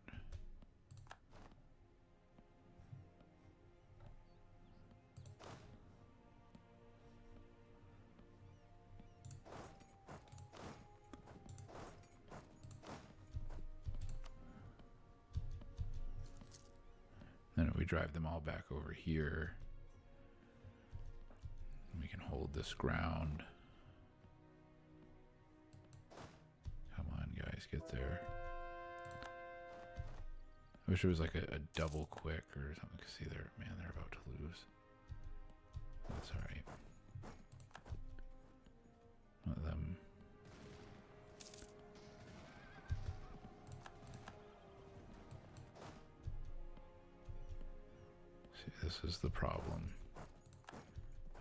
Then if we drive them all back over here, we can hold this ground. Come on, guys, get there. I wish it was like a double quick or something. See, man, they're about to lose. That's all right. Let them. See, this is the problem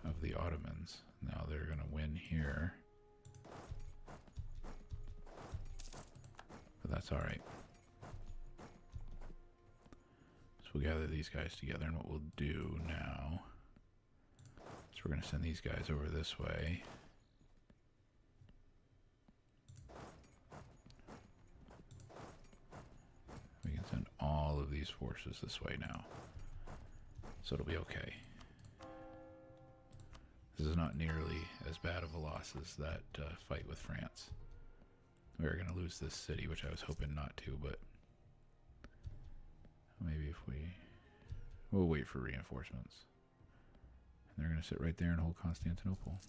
of the Ottomans. Now they're going to win here. But that's all right. So we'll gather these guys together, and what we'll do now is we're going to send these guys over this way. We can send all of these forces this way now. So it'll be okay. This is not nearly as bad of a loss as that fight with France. We are going to lose this city, which I was hoping not to, but maybe if we'll wait for reinforcements. And they're going to sit right there and hold Constantinople.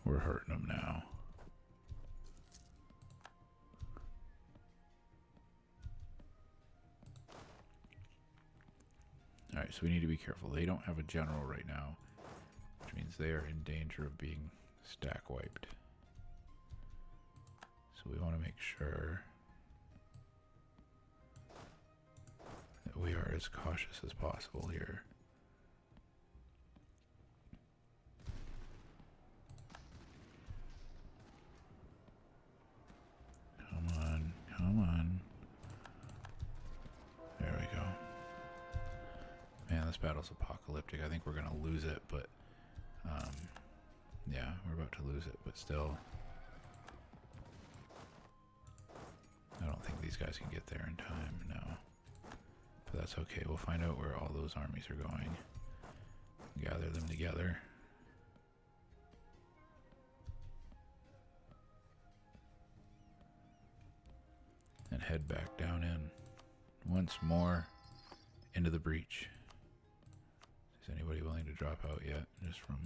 We're hurting them now. Alright, so we need to be careful. They don't have a general right now, which means they are in danger of being stack wiped. So we want to make sure that we are as cautious as possible here. Come on. There we go. Man, this battle's apocalyptic. I think we're going to lose it, but yeah, we're about to lose it, but still. I don't think these guys can get there in time, no. But that's okay. We'll find out where all those armies are going. Gather them together. And head back down in once more into the breach. Is anybody willing to drop out yet? Just from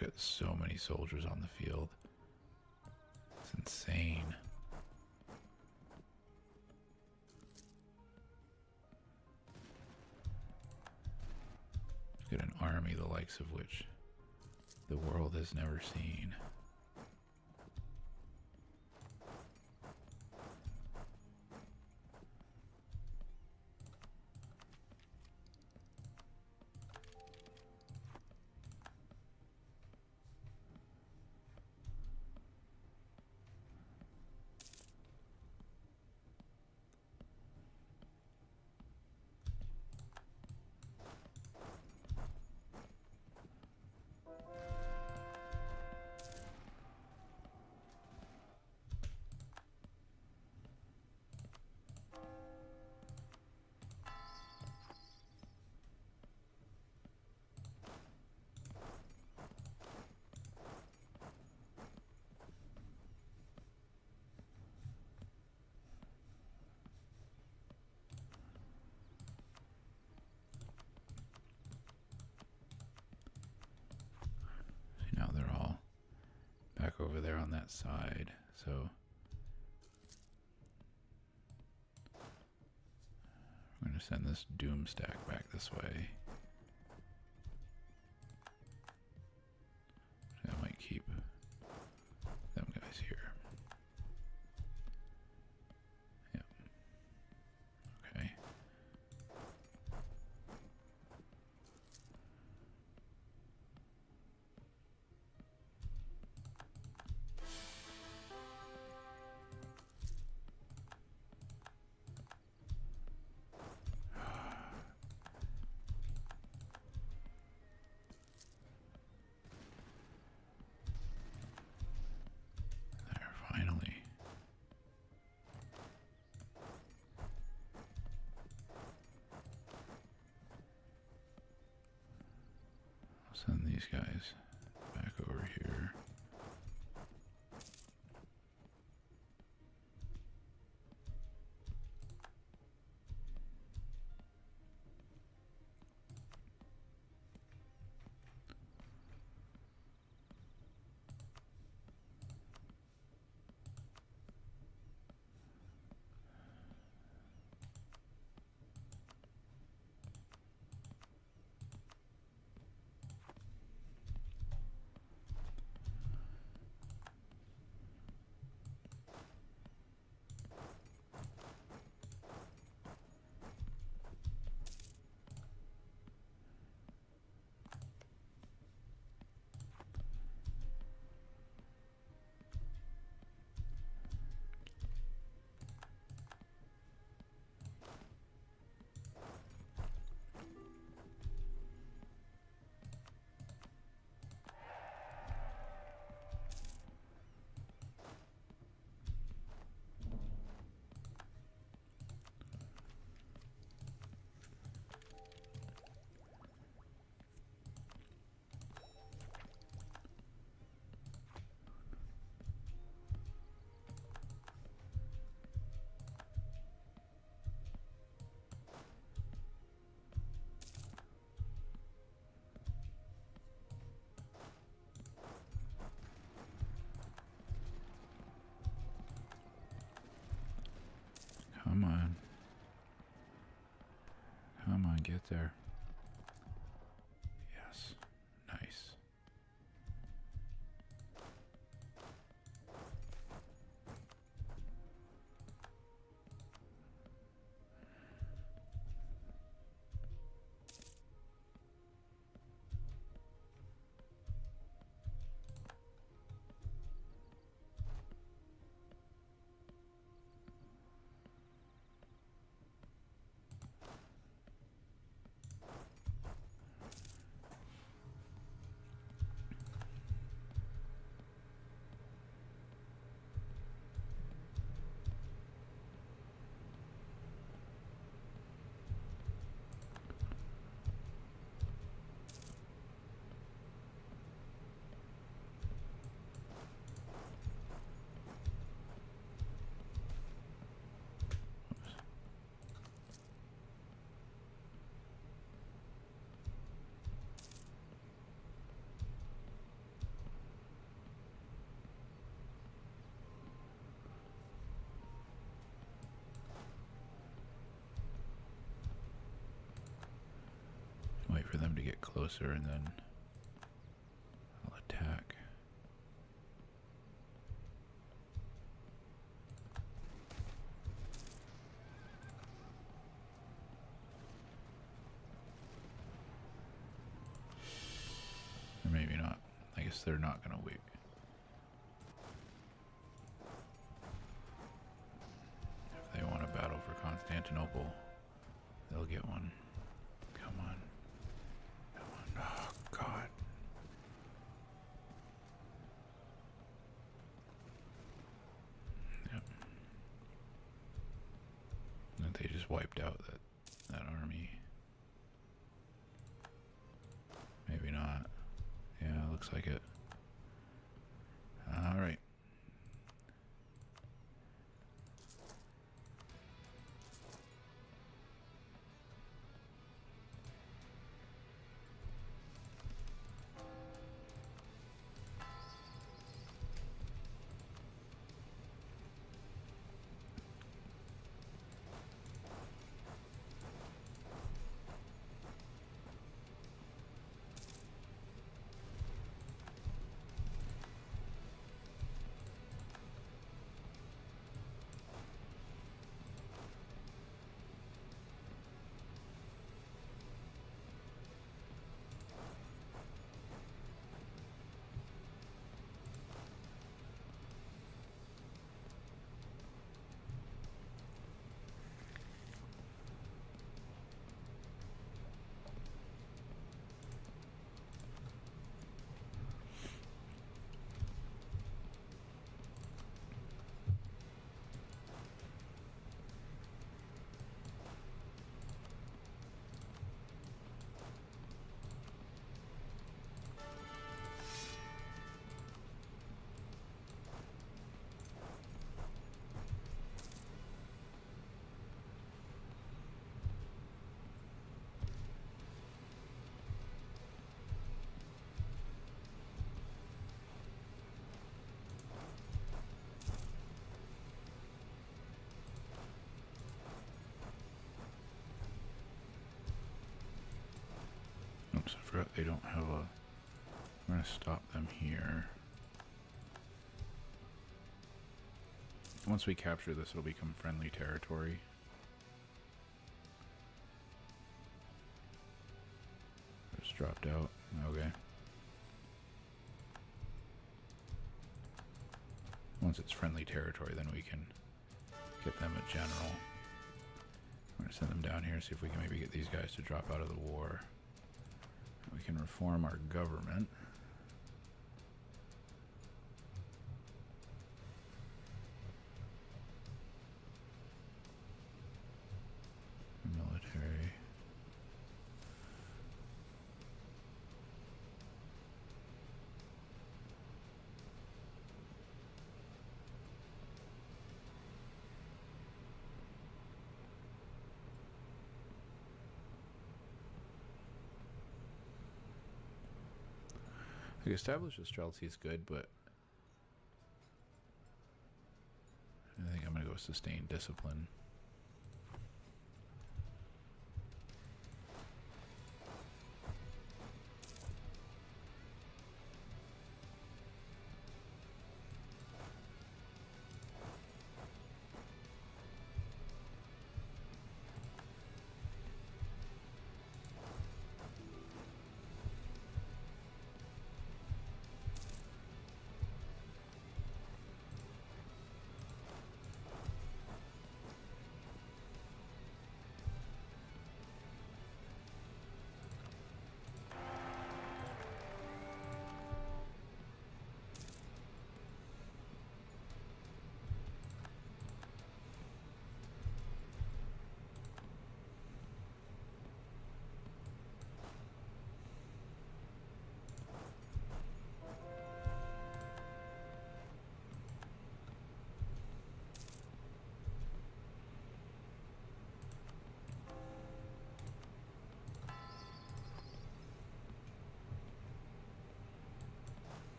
We've got so many soldiers on the field. It's insane. We've got an army the likes of which the world has never seen. that side. So I'm going to send this doom stack back this way. That might keep them guys here. Yep. Okay. Finally. I'll send these guys back over here. Come on. Come on, get there. Yes. Nice. Wait for them to get closer and then I'll attack. Or maybe not. I guess they're not going to wait. If they want to battle for Constantinople, they'll get one. Come on. Come on. Oh, God. Yep. And they just wiped out that army. Maybe not. Yeah, looks like it. All right. going to stop them here. Once we capture this, it'll become friendly territory. Just dropped out. Okay. Once it's friendly territory, then we can get them a general. I'm going to send them down here, see if we can maybe get these guys to drop out of the war. We can reform our government. Military. Like, established astrology is good, but I think I'm going to go sustain discipline.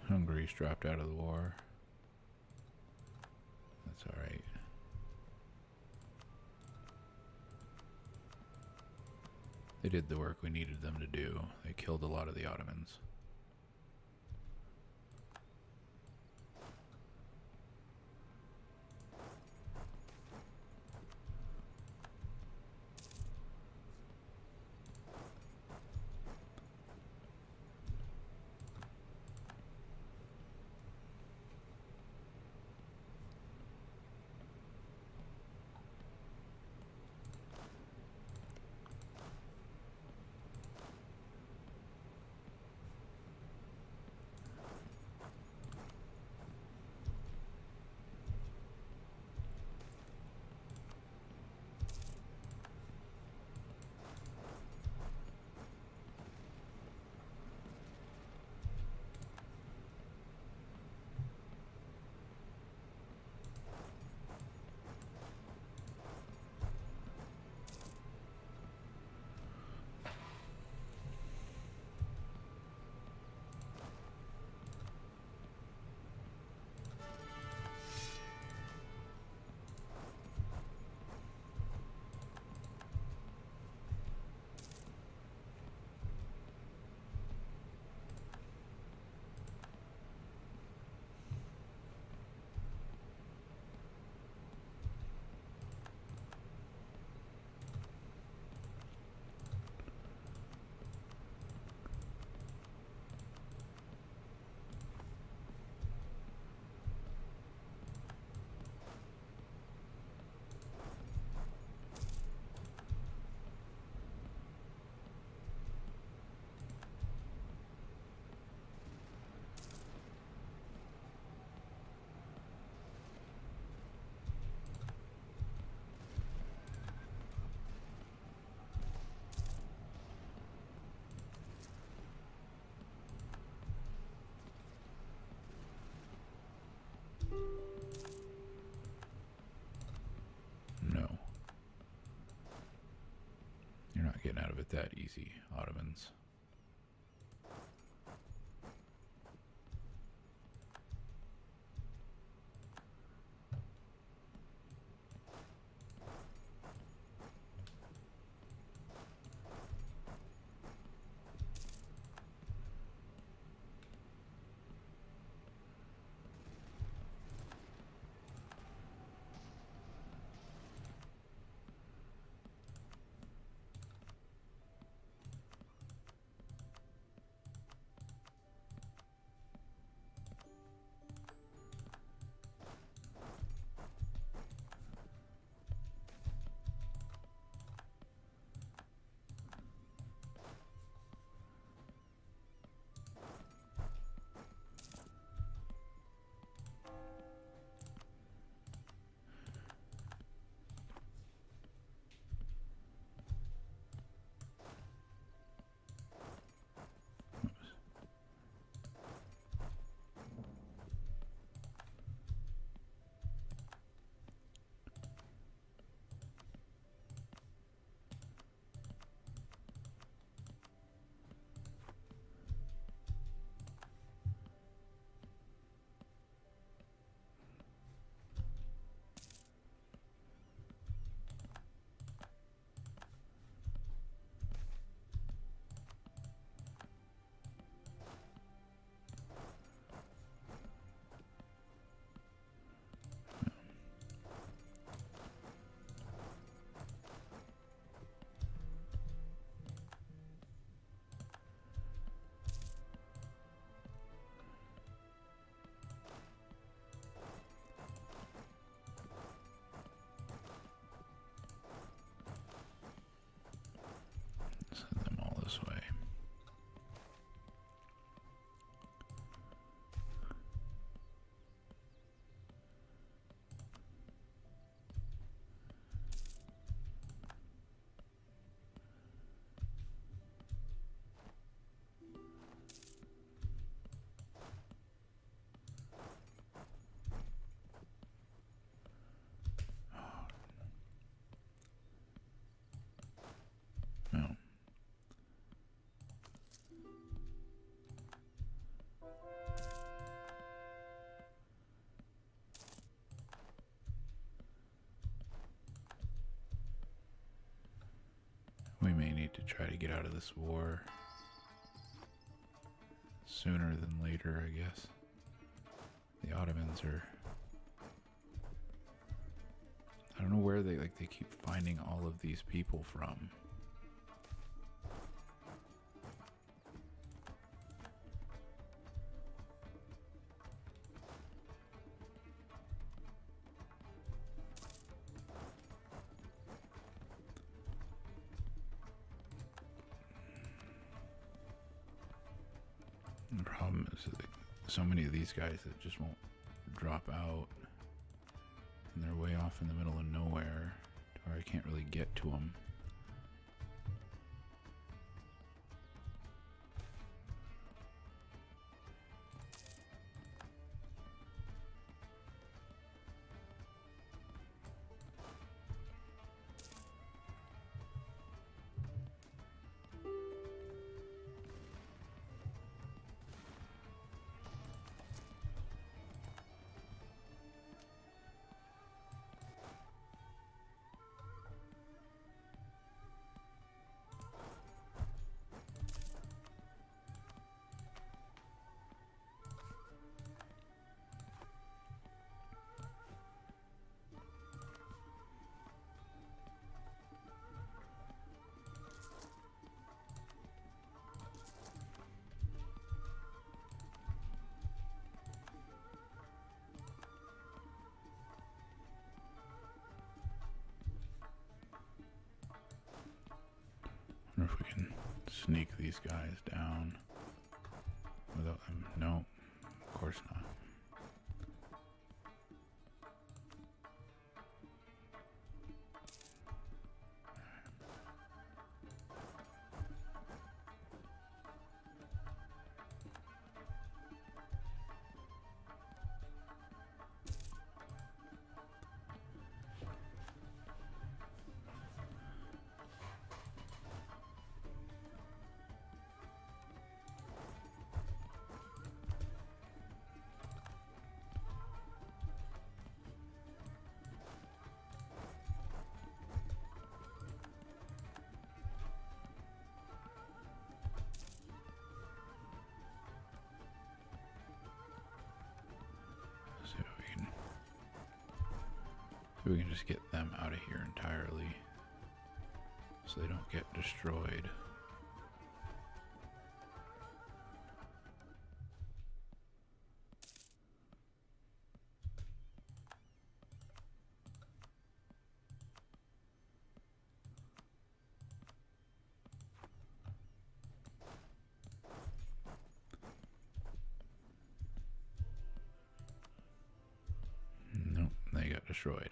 Hungary's dropped out of the war. That's alright. They did the work we needed them to do. They killed a lot of the Ottomans. No. You're not getting out of it that easy, Ottomans. try to get out of this war sooner than later, I guess. The Ottomans are... I don't know where they keep finding all of these people from. The problem is that so many of these guys that just won't drop out, and they're way off in the middle of nowhere, or I can't really get to them. I wonder if we can sneak these guys down without them. No, of course not. So we can just get them out of here entirely so they don't get destroyed. Nope, they got destroyed.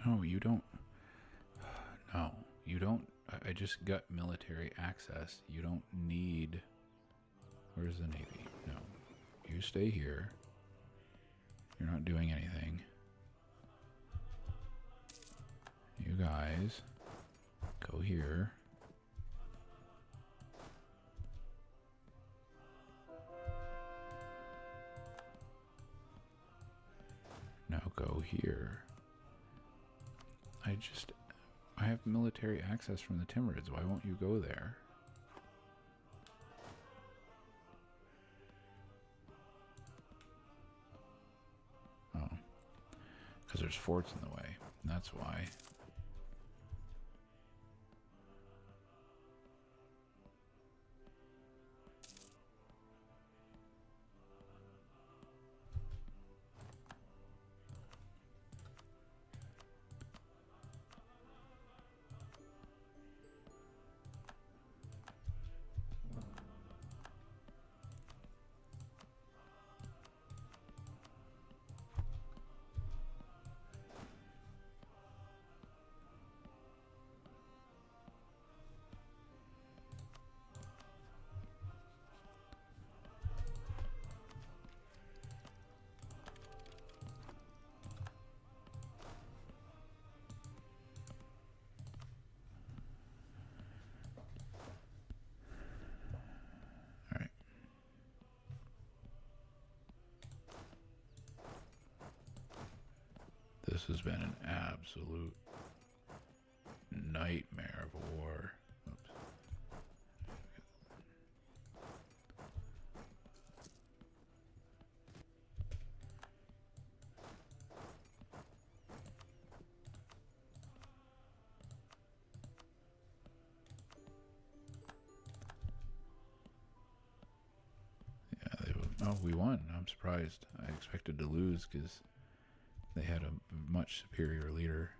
No, you don't. No, you don't. I just got military access. You don't need. Where's the Navy? No. You stay here. You're not doing anything. You guys go here. Now go here. I have military access from the Timurids. Why won't you go there? Oh. Because there's forts in the way. That's why. This has been an absolute nightmare of a war. Oops. Oh, we won. I'm surprised. I expected to lose because they had a much superior leader.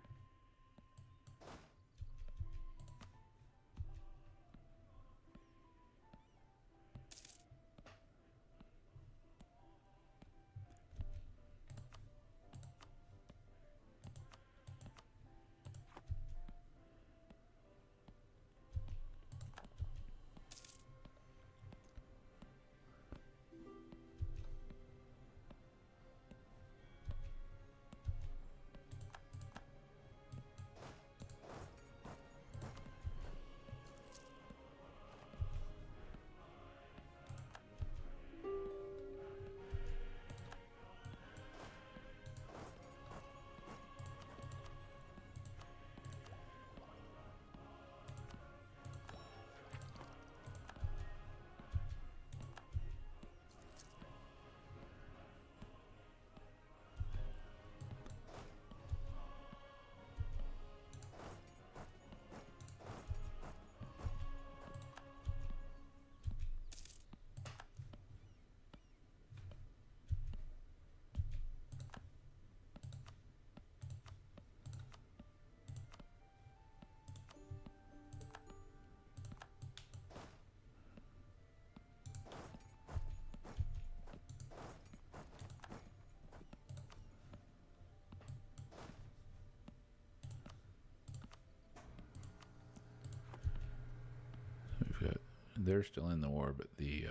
They're still in the war, but the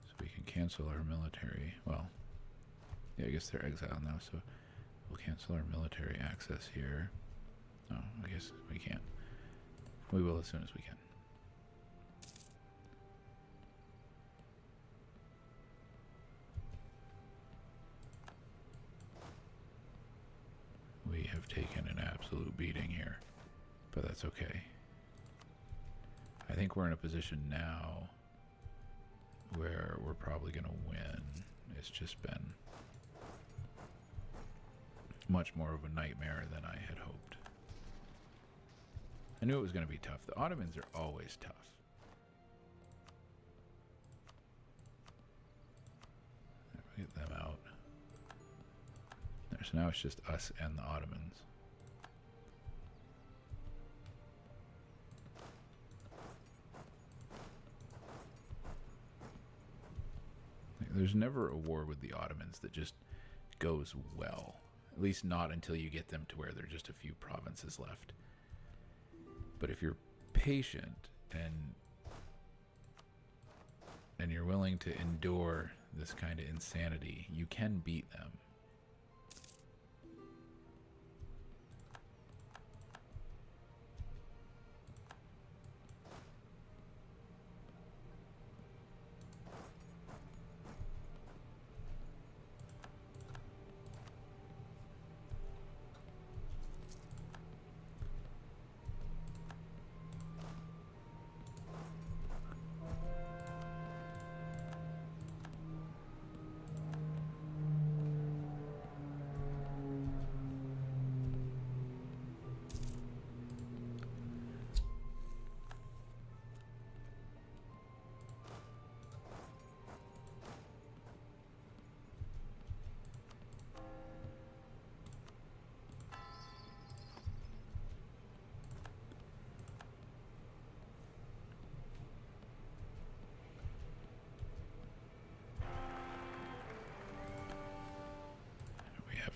so we can cancel our military. Well, yeah, I guess they're exiled now, so we'll cancel our military access here. Oh, I guess we can't. We will as soon as we can. We have taken an absolute beating here, but that's okay. I think we're in a position now where we're probably going to win. It's just been much more of a nightmare than I had hoped. I knew it was going to be tough. The Ottomans are always tough. Get them out. There, so now it's just us and the Ottomans. There's never a war with the Ottomans that just goes well. At least not until you get them to where there are just a few provinces left. But if you're patient and you're willing to endure this kind of insanity, you can beat them.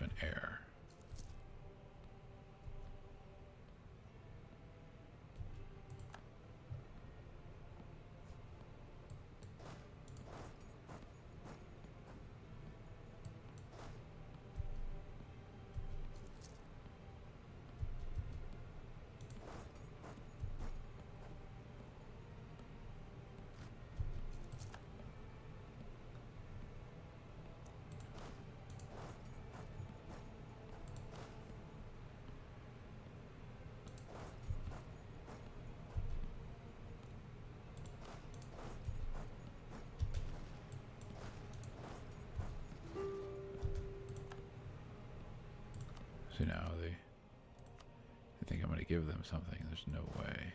An error. So now I think I'm going to give them something. There's no way.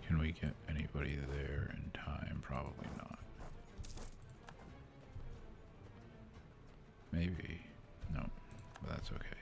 Can we get anybody there in time? Probably not. Maybe. No, but that's okay.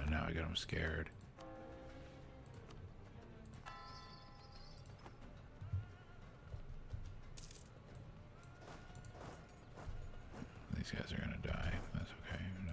Now I got him scared. These guys are gonna die. That's okay. No.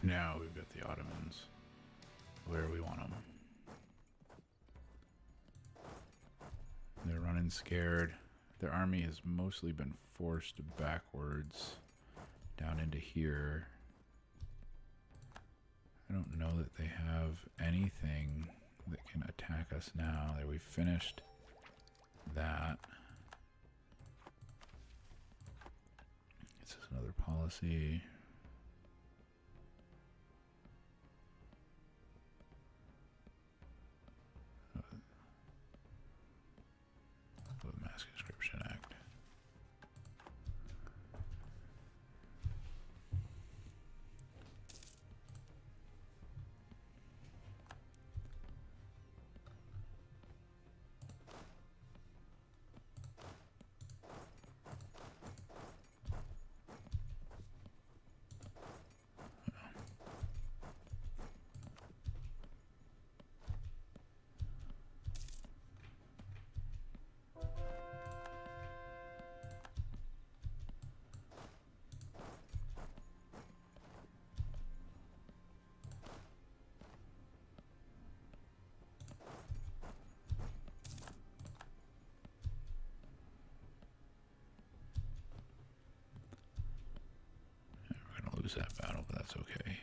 Now we've got the Ottomans where we want them. They're running scared. Their army has mostly been forced backwards down into here. I don't know that they have anything that can attack us now. There, we've finished that. This is another policy. The Mass Conscription Act. Lose that battle, but that's okay.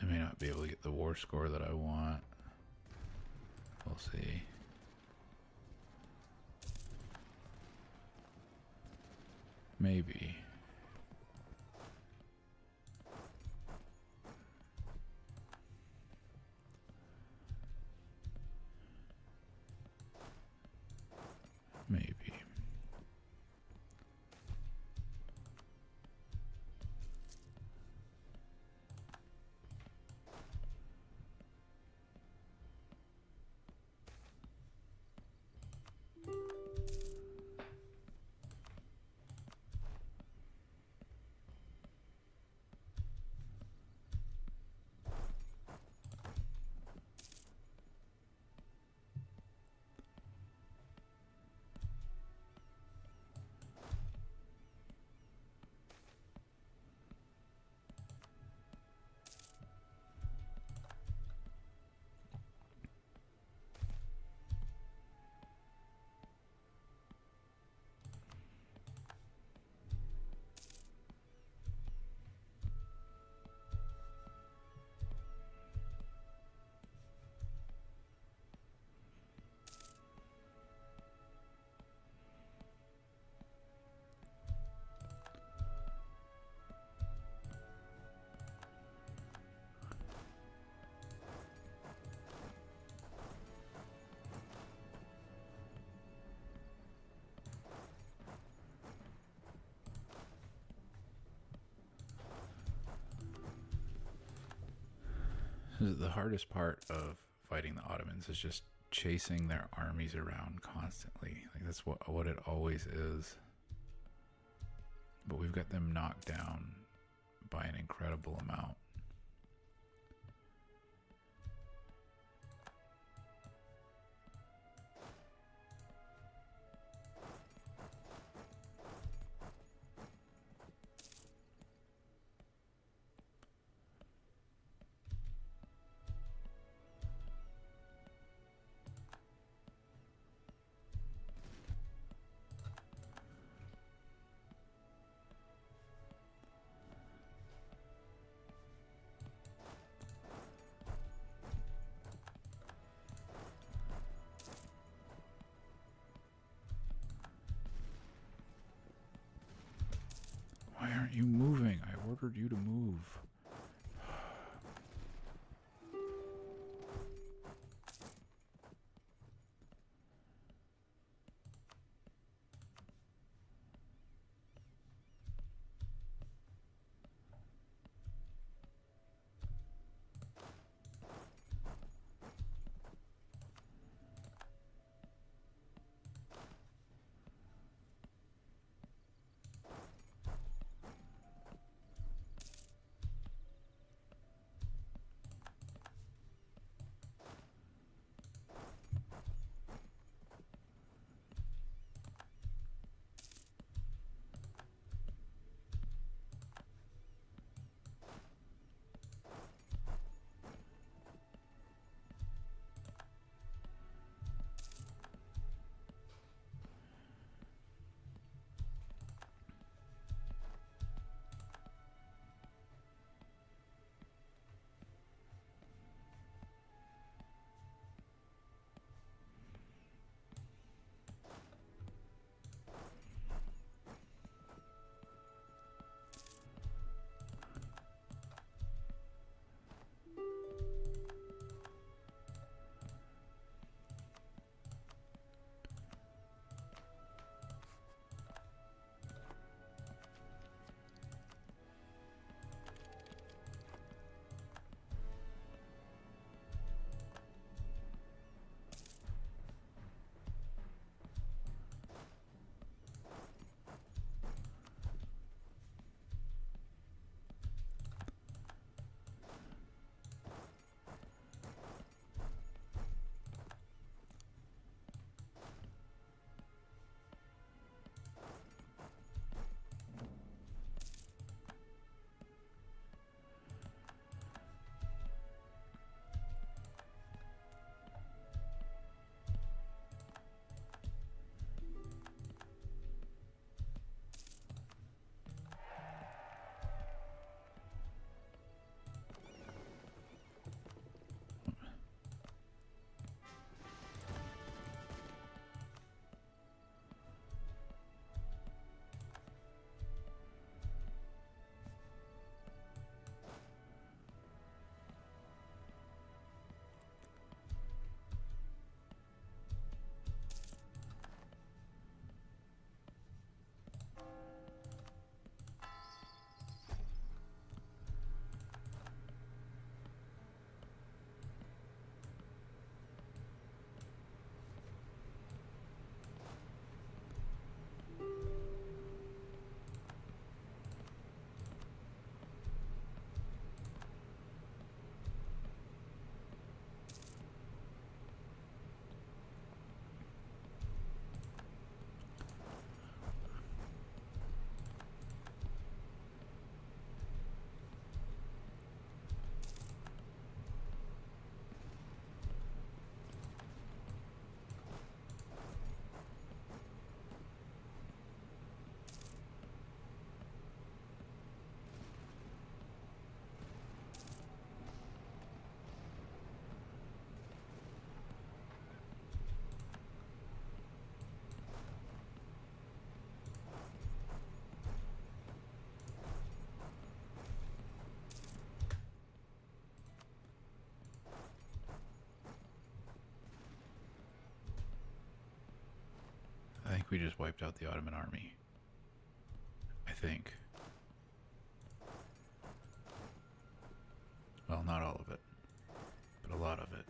I may not be able to get the war score that I want. We'll see. Maybe. Maybe. The hardest part of fighting the Ottomans is just chasing their armies around constantly. Like that's what it always is. But we've got them knocked down by an incredible amount. think we just wiped out the Ottoman army. I think. Well, not all of it, but a lot of it.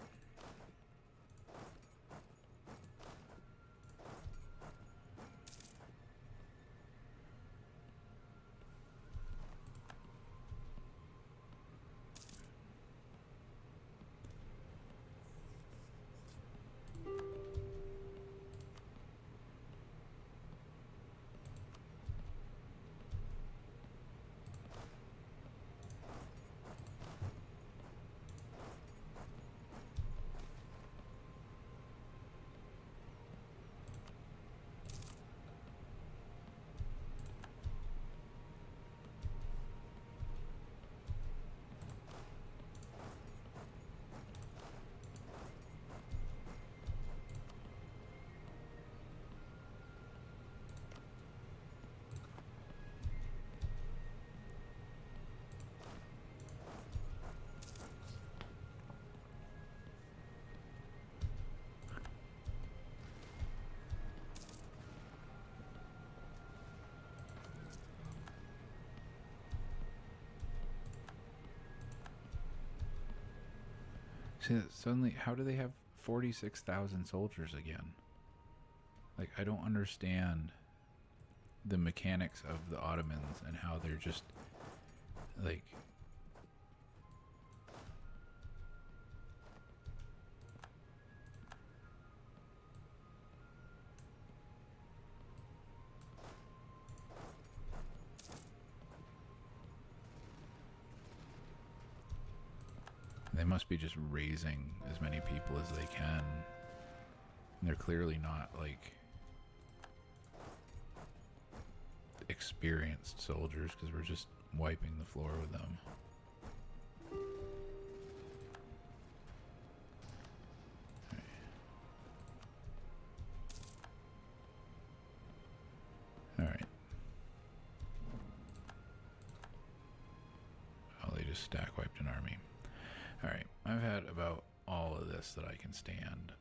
See, suddenly, how do they have 46,000 soldiers again? Like, I don't understand the mechanics of the Ottomans and how they're just, like... They must be just raising as many people as they can. And they're clearly not, like, experienced soldiers, because we're just wiping the floor with them. Alright. Oh, they just stack wiped an army. Alright, I've had about all of this that I can stand.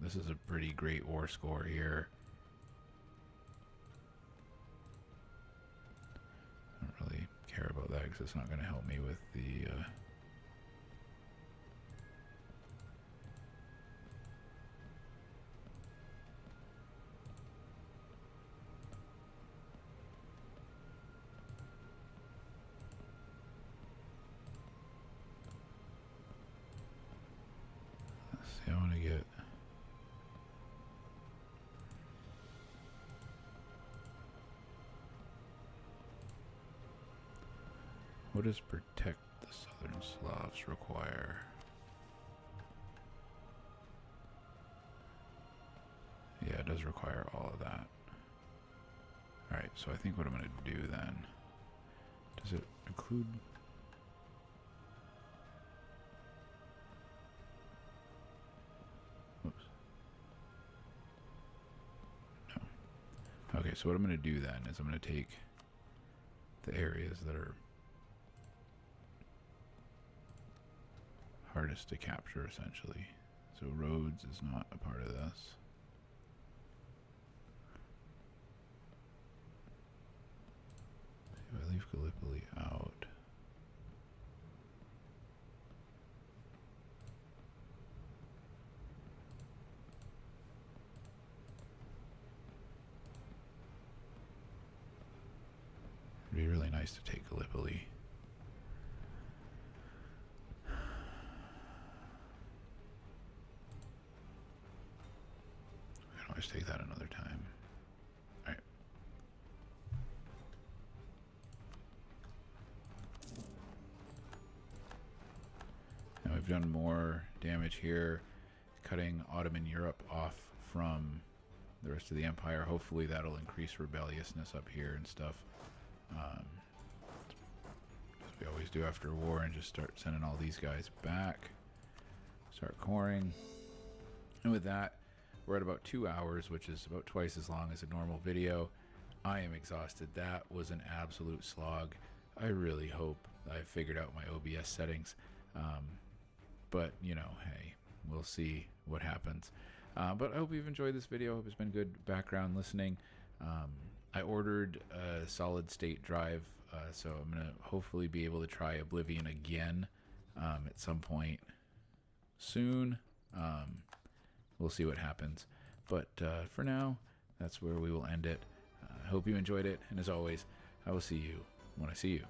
This is a pretty great war score here. I don't really care about that because it's not going to help me with the... I want to get... What does protect the Southern Slavs require? Yeah, it does require all of that. Alright, so I think what I'm going to do then... Does it include... Oops. No. Okay, so what I'm going to do then is I'm going to take the areas that are hardest to capture, essentially. So Rhodes is not a part of this. If I leave Gallipoli out, it'd be really nice to take Gallipoli. I can always take that another time. Alright. Now we've done more damage here, cutting Ottoman Europe off from the rest of the empire. Hopefully that'll increase rebelliousness up here and stuff. As we always do after a war, and just start sending all these guys back. Start coring. And with that, we're at about 2 hours, which is about twice as long as a normal video. I am exhausted. That was an absolute slog. I really hope I figured out my OBS settings. But, you know, hey, we'll see what happens. But I hope you've enjoyed this video. I hope it's been good background listening. I ordered a solid state drive, so I'm going to hopefully be able to try Oblivion again at some point soon. We'll see what happens. But for now, that's where we will end it. I hope you enjoyed it, and as always, I will see you when I see you.